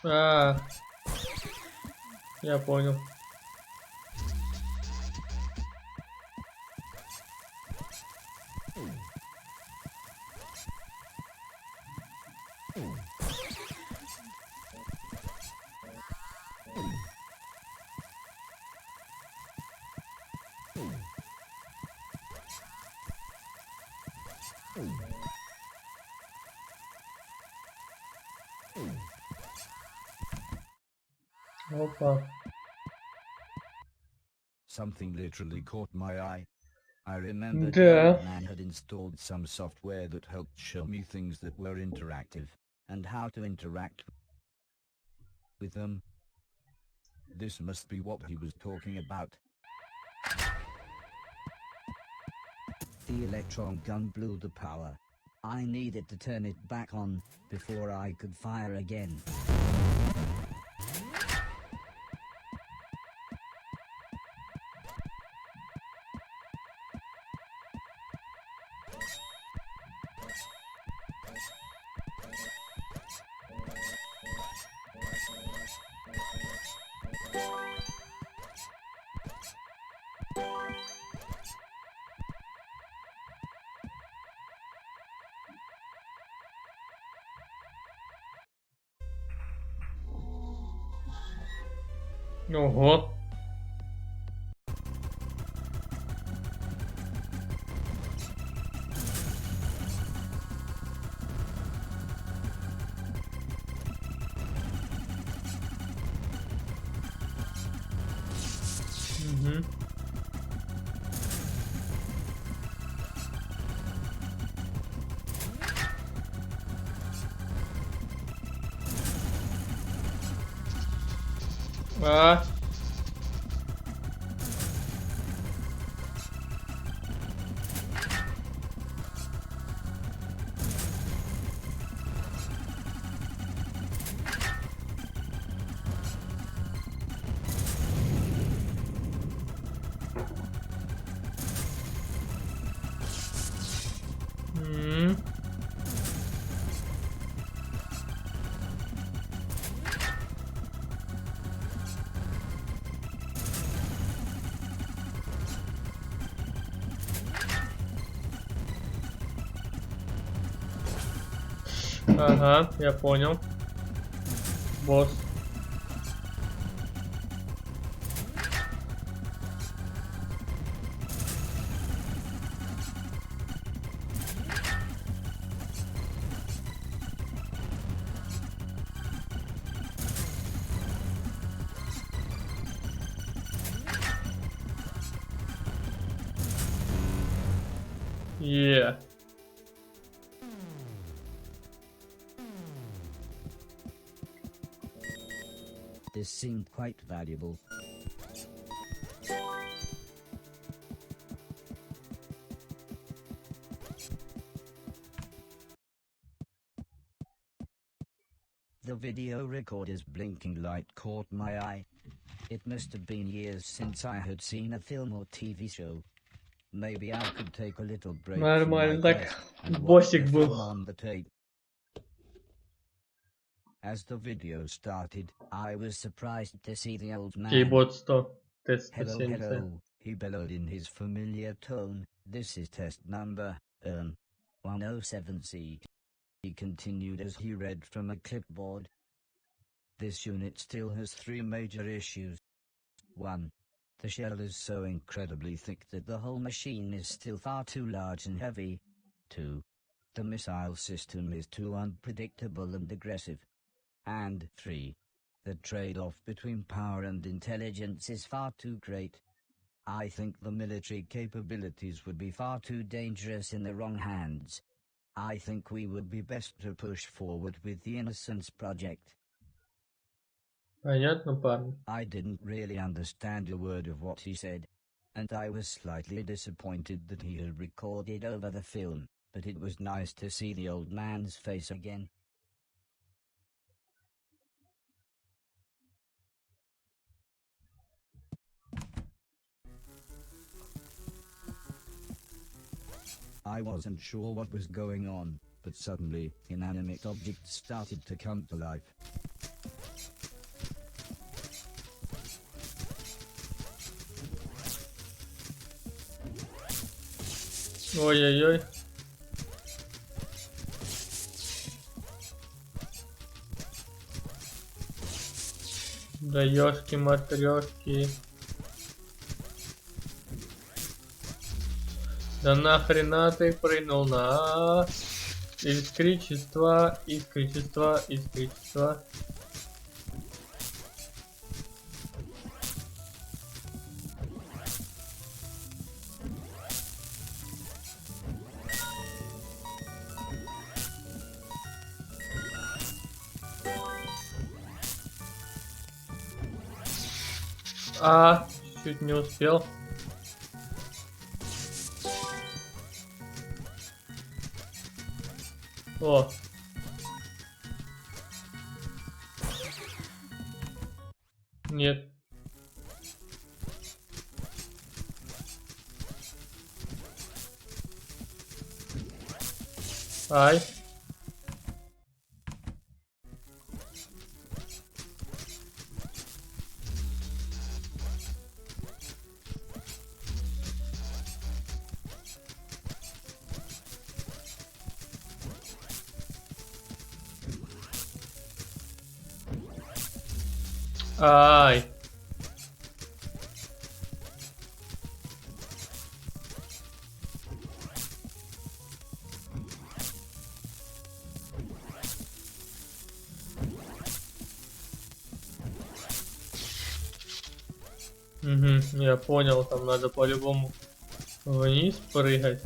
А, я понял. Опа. Something literally caught my eye. I remembered Да. the old man had installed some software that helped show me things that were interactive, and how to interact with them. This must be what he was talking about. The electron gun blew the power. I needed to turn it back on, before I could fire again. Ого. Угу. А. М. Ага, я понял. Босс. Yeah. This seemed quite valuable. The video recorder's blinking light caught my eye. It must have been years since I had seen a film or TV show. Maybe I could take a little break from my Нормально так. quest and watch Боссик the был. film on the tape. As the video started, I was surprised to see the old man. Кейбот 100. Тест Hello, 170. hello, he bellowed in his familiar tone. This is test number 107C. He continued as he read from a clipboard. This unit still has 3 major issues. 1. The shell is so incredibly thick that the whole machine is still far too large and heavy. 2. The missile system is too unpredictable and aggressive. And 3. The trade-off between power and intelligence is far too great. I think the military capabilities would be far too dangerous in the wrong hands. I think we would be best to push forward with the Innocence Project. Понятно, парни. I didn't really understand a word of what he said, and I was slightly disappointed that he had recorded over the film, but it was nice to see the old man's face again. I wasn't sure what was going on, but suddenly, inanimate objects started to come to life. Ой-ой-ой. Да ёшки-матрёшки. Да нахрена ты прыгнул на искричество, искричество, искричество. А, чуть не успел. О. Нет. Ай. Ай. Угу, я понял, там надо по-любому вниз прыгать.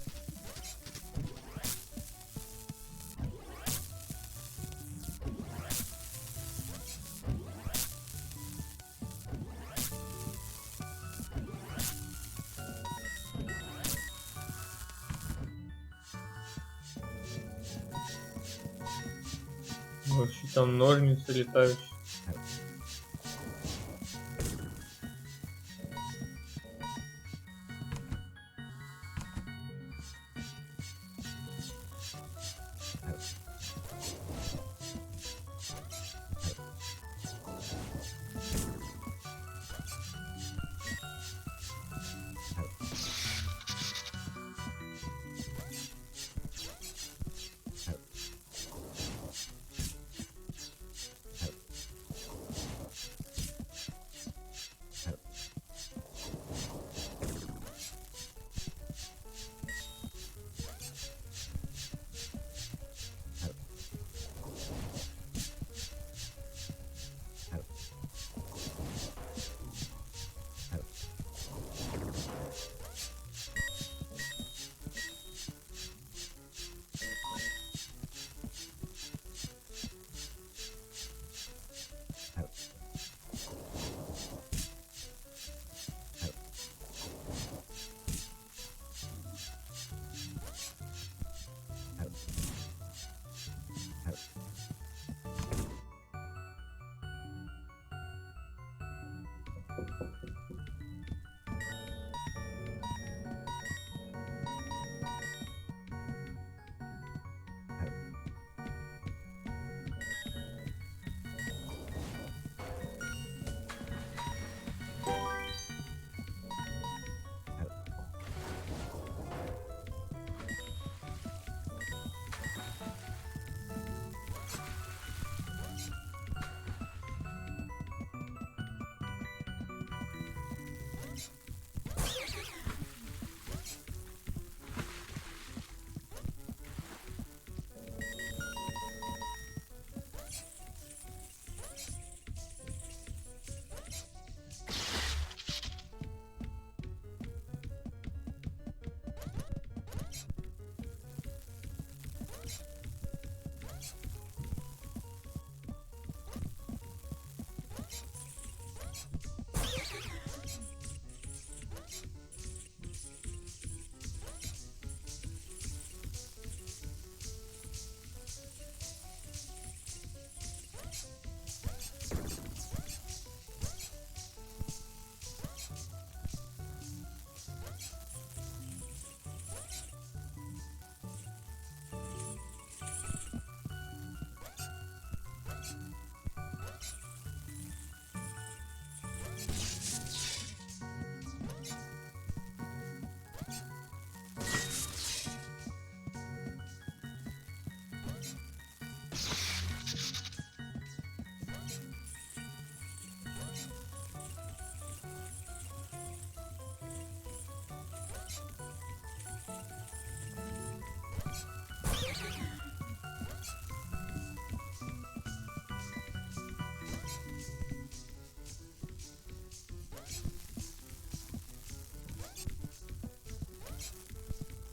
Вообще там ножницы летающие.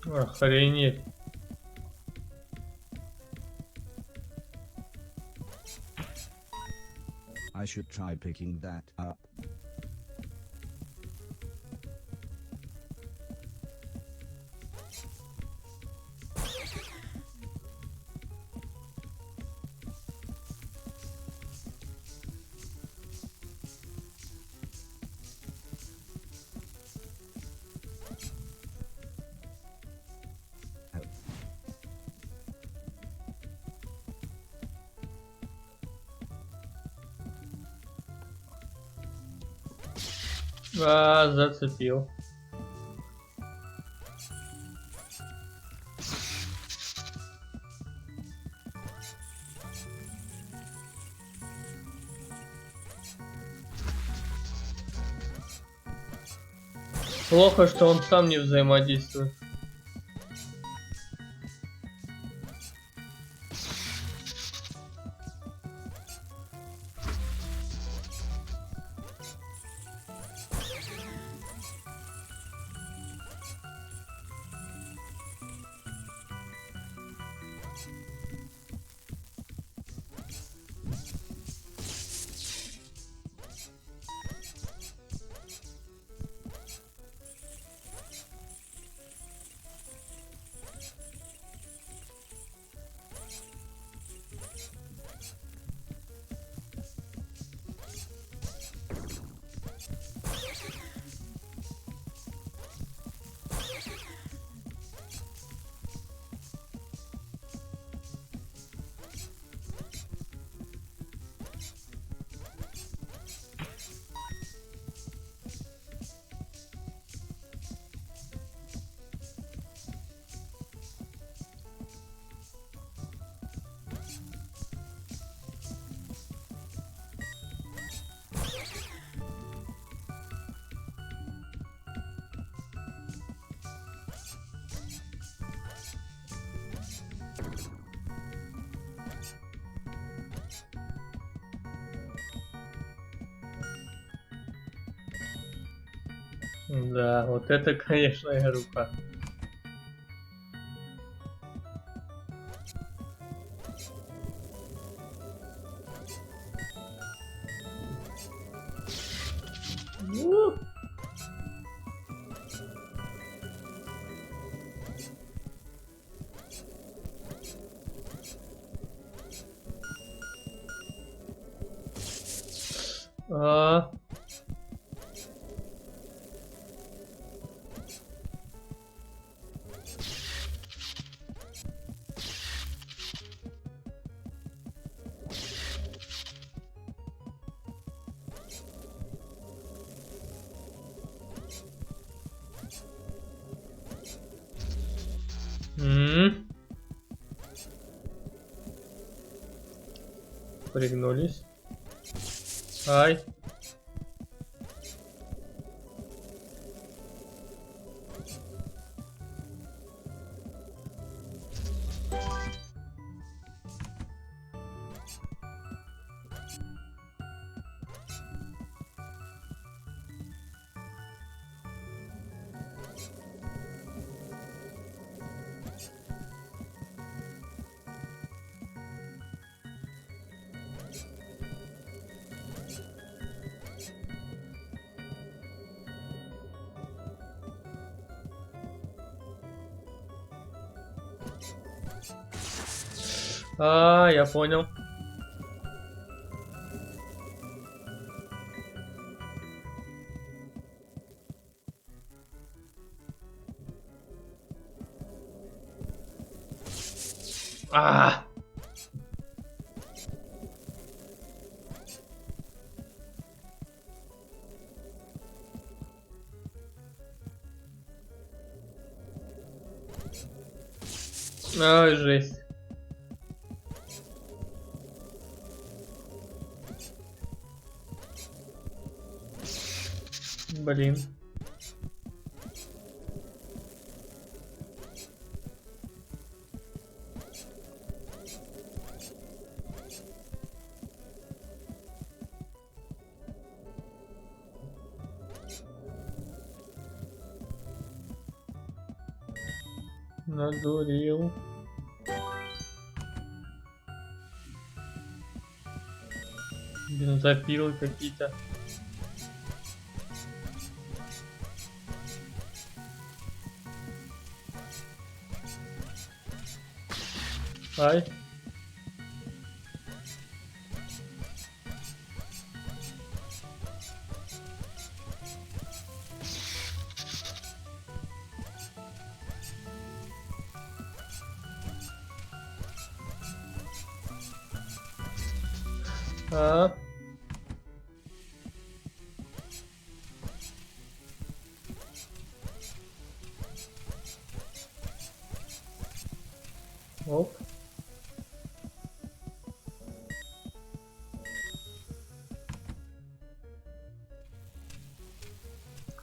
Охренеть. I should try picking that up. А, зацепил. Плохо, что он сам не взаимодействует. Да, вот это, конечно, рука. Пригнулись. Ай. Я понял. Ай, жесть. Блин. Надурил. Бензопилы какие-то. Ай.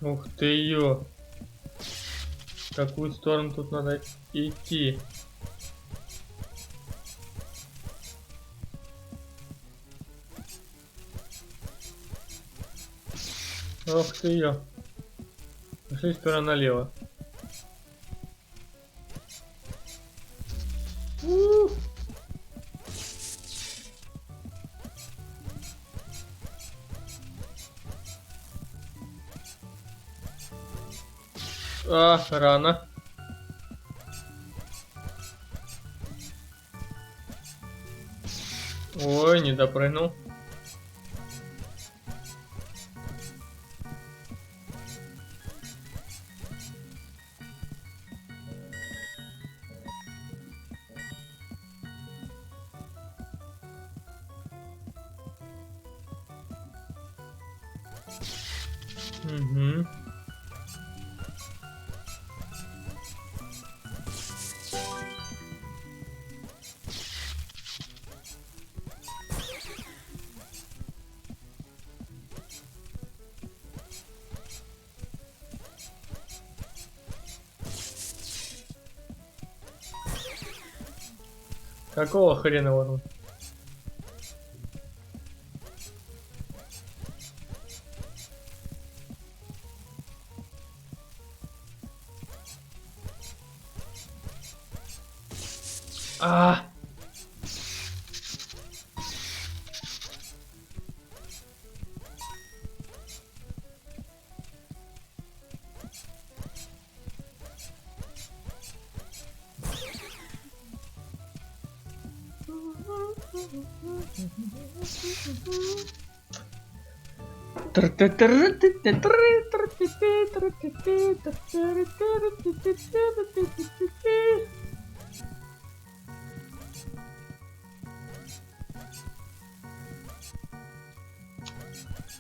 Ух ты ё. В какую сторону тут надо идти? Ох ты ё. Пошли сперва налево. Рано. Ой, не допрыгнул. Угу. Какого хрена ворон?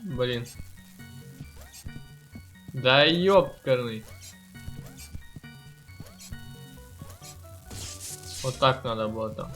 Блин. Да ёпкарный. Вот так надо было там.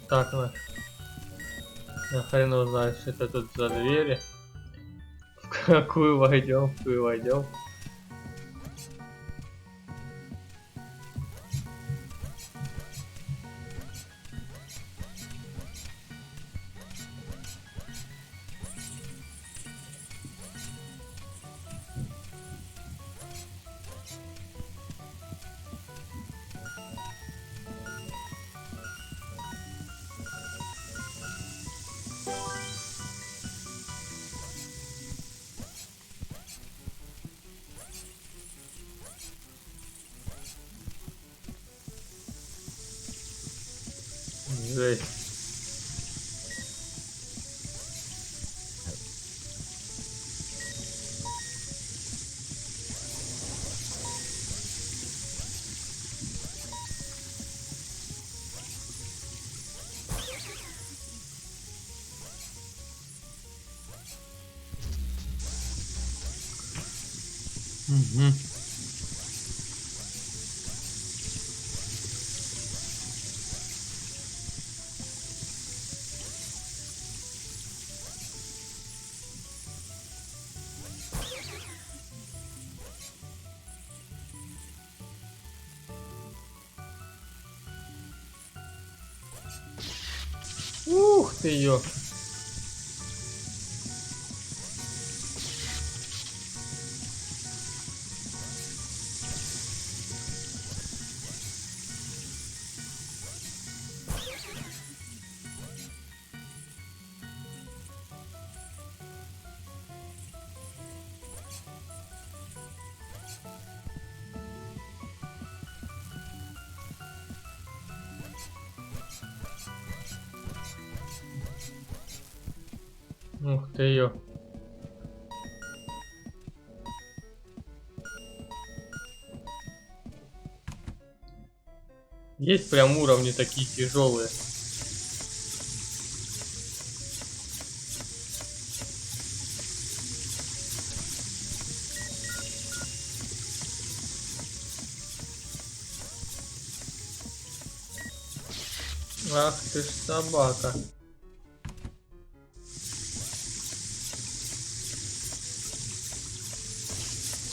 Так, я хрен его знает, что это тут за двери. В какую войдем, в какую войдем. Жесть. Угу. Ух ты ё. Ух ты ее. Есть прям уровни такие тяжелые. Ах ты ж собака.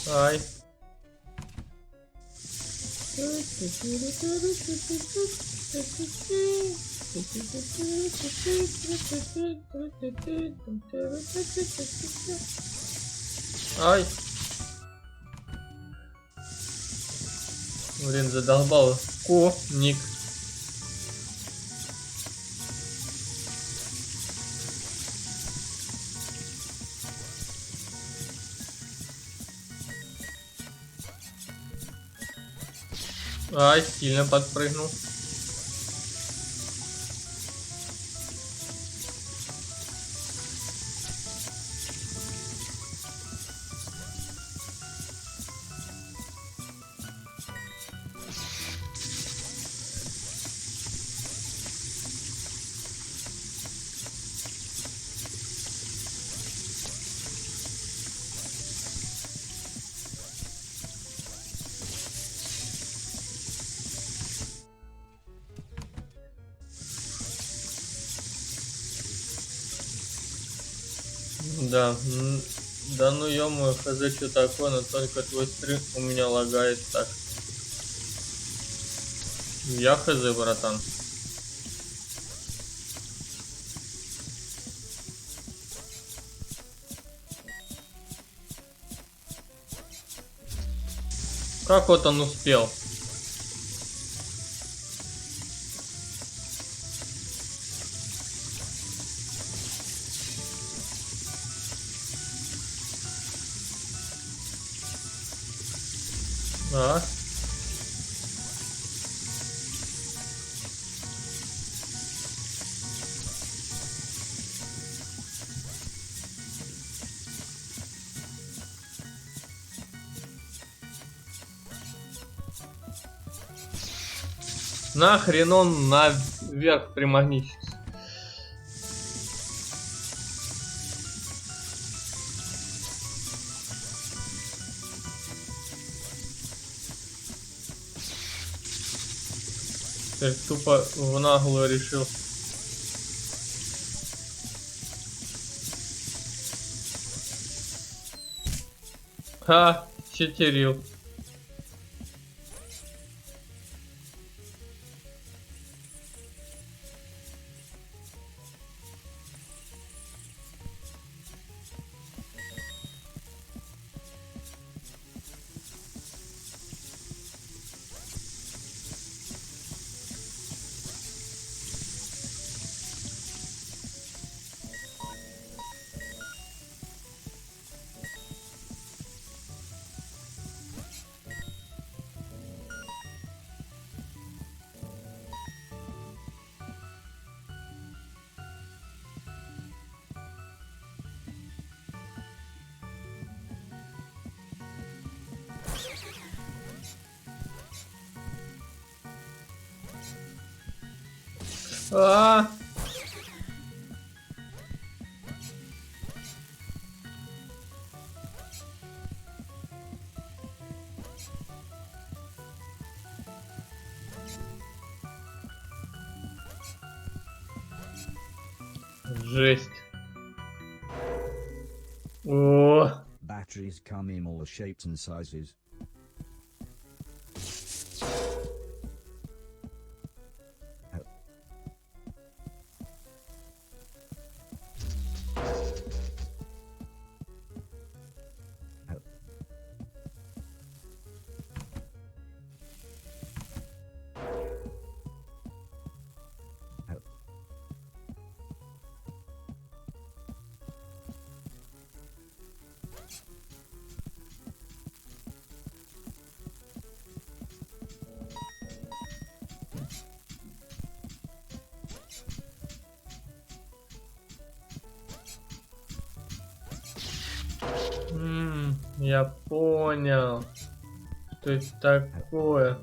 Ай. Ай. Блин, задолбал. Коник. Ай, сильно подпрыгнул. Да, да ну ё-моё, хз, что такое, но только твой стрим у меня лагает так. Я хз, братан. Как вот он успел? А? Нахрен он наверх примагничится. Теперь тупо в наглую решил. Ха, читерил. А, жесть. О, Batteries come in all shapes and sizes. Я понял. Что это такое?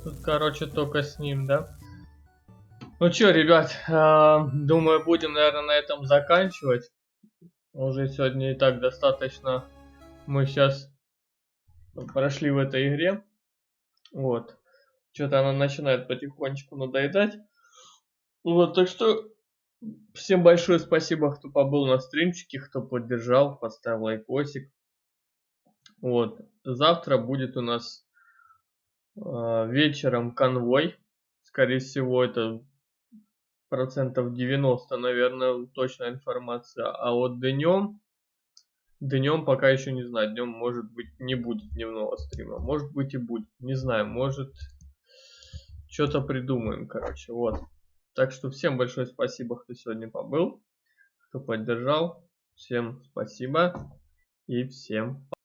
Тут, короче, только с ним, да? Ну чё, ребят, думаю, будем, наверное, на этом заканчивать. Уже сегодня и так достаточно. Мы сейчас прошли в этой игре. Вот. Что-то она начинает потихонечку надоедать. Вот, так что всем большое спасибо, кто побыл на стримчике, кто поддержал, поставил лайкосик. Вот. Завтра будет у нас вечером конвой. Скорее всего, это процентов 90, наверное, точная информация. А вот днем пока еще не знаю. Днем, может быть, не будет дневного стрима. Может быть и будет. Не знаю, может что-то придумаем, короче. Вот. Так что всем большое спасибо, кто сегодня побыл, кто поддержал. Всем спасибо и всем пока.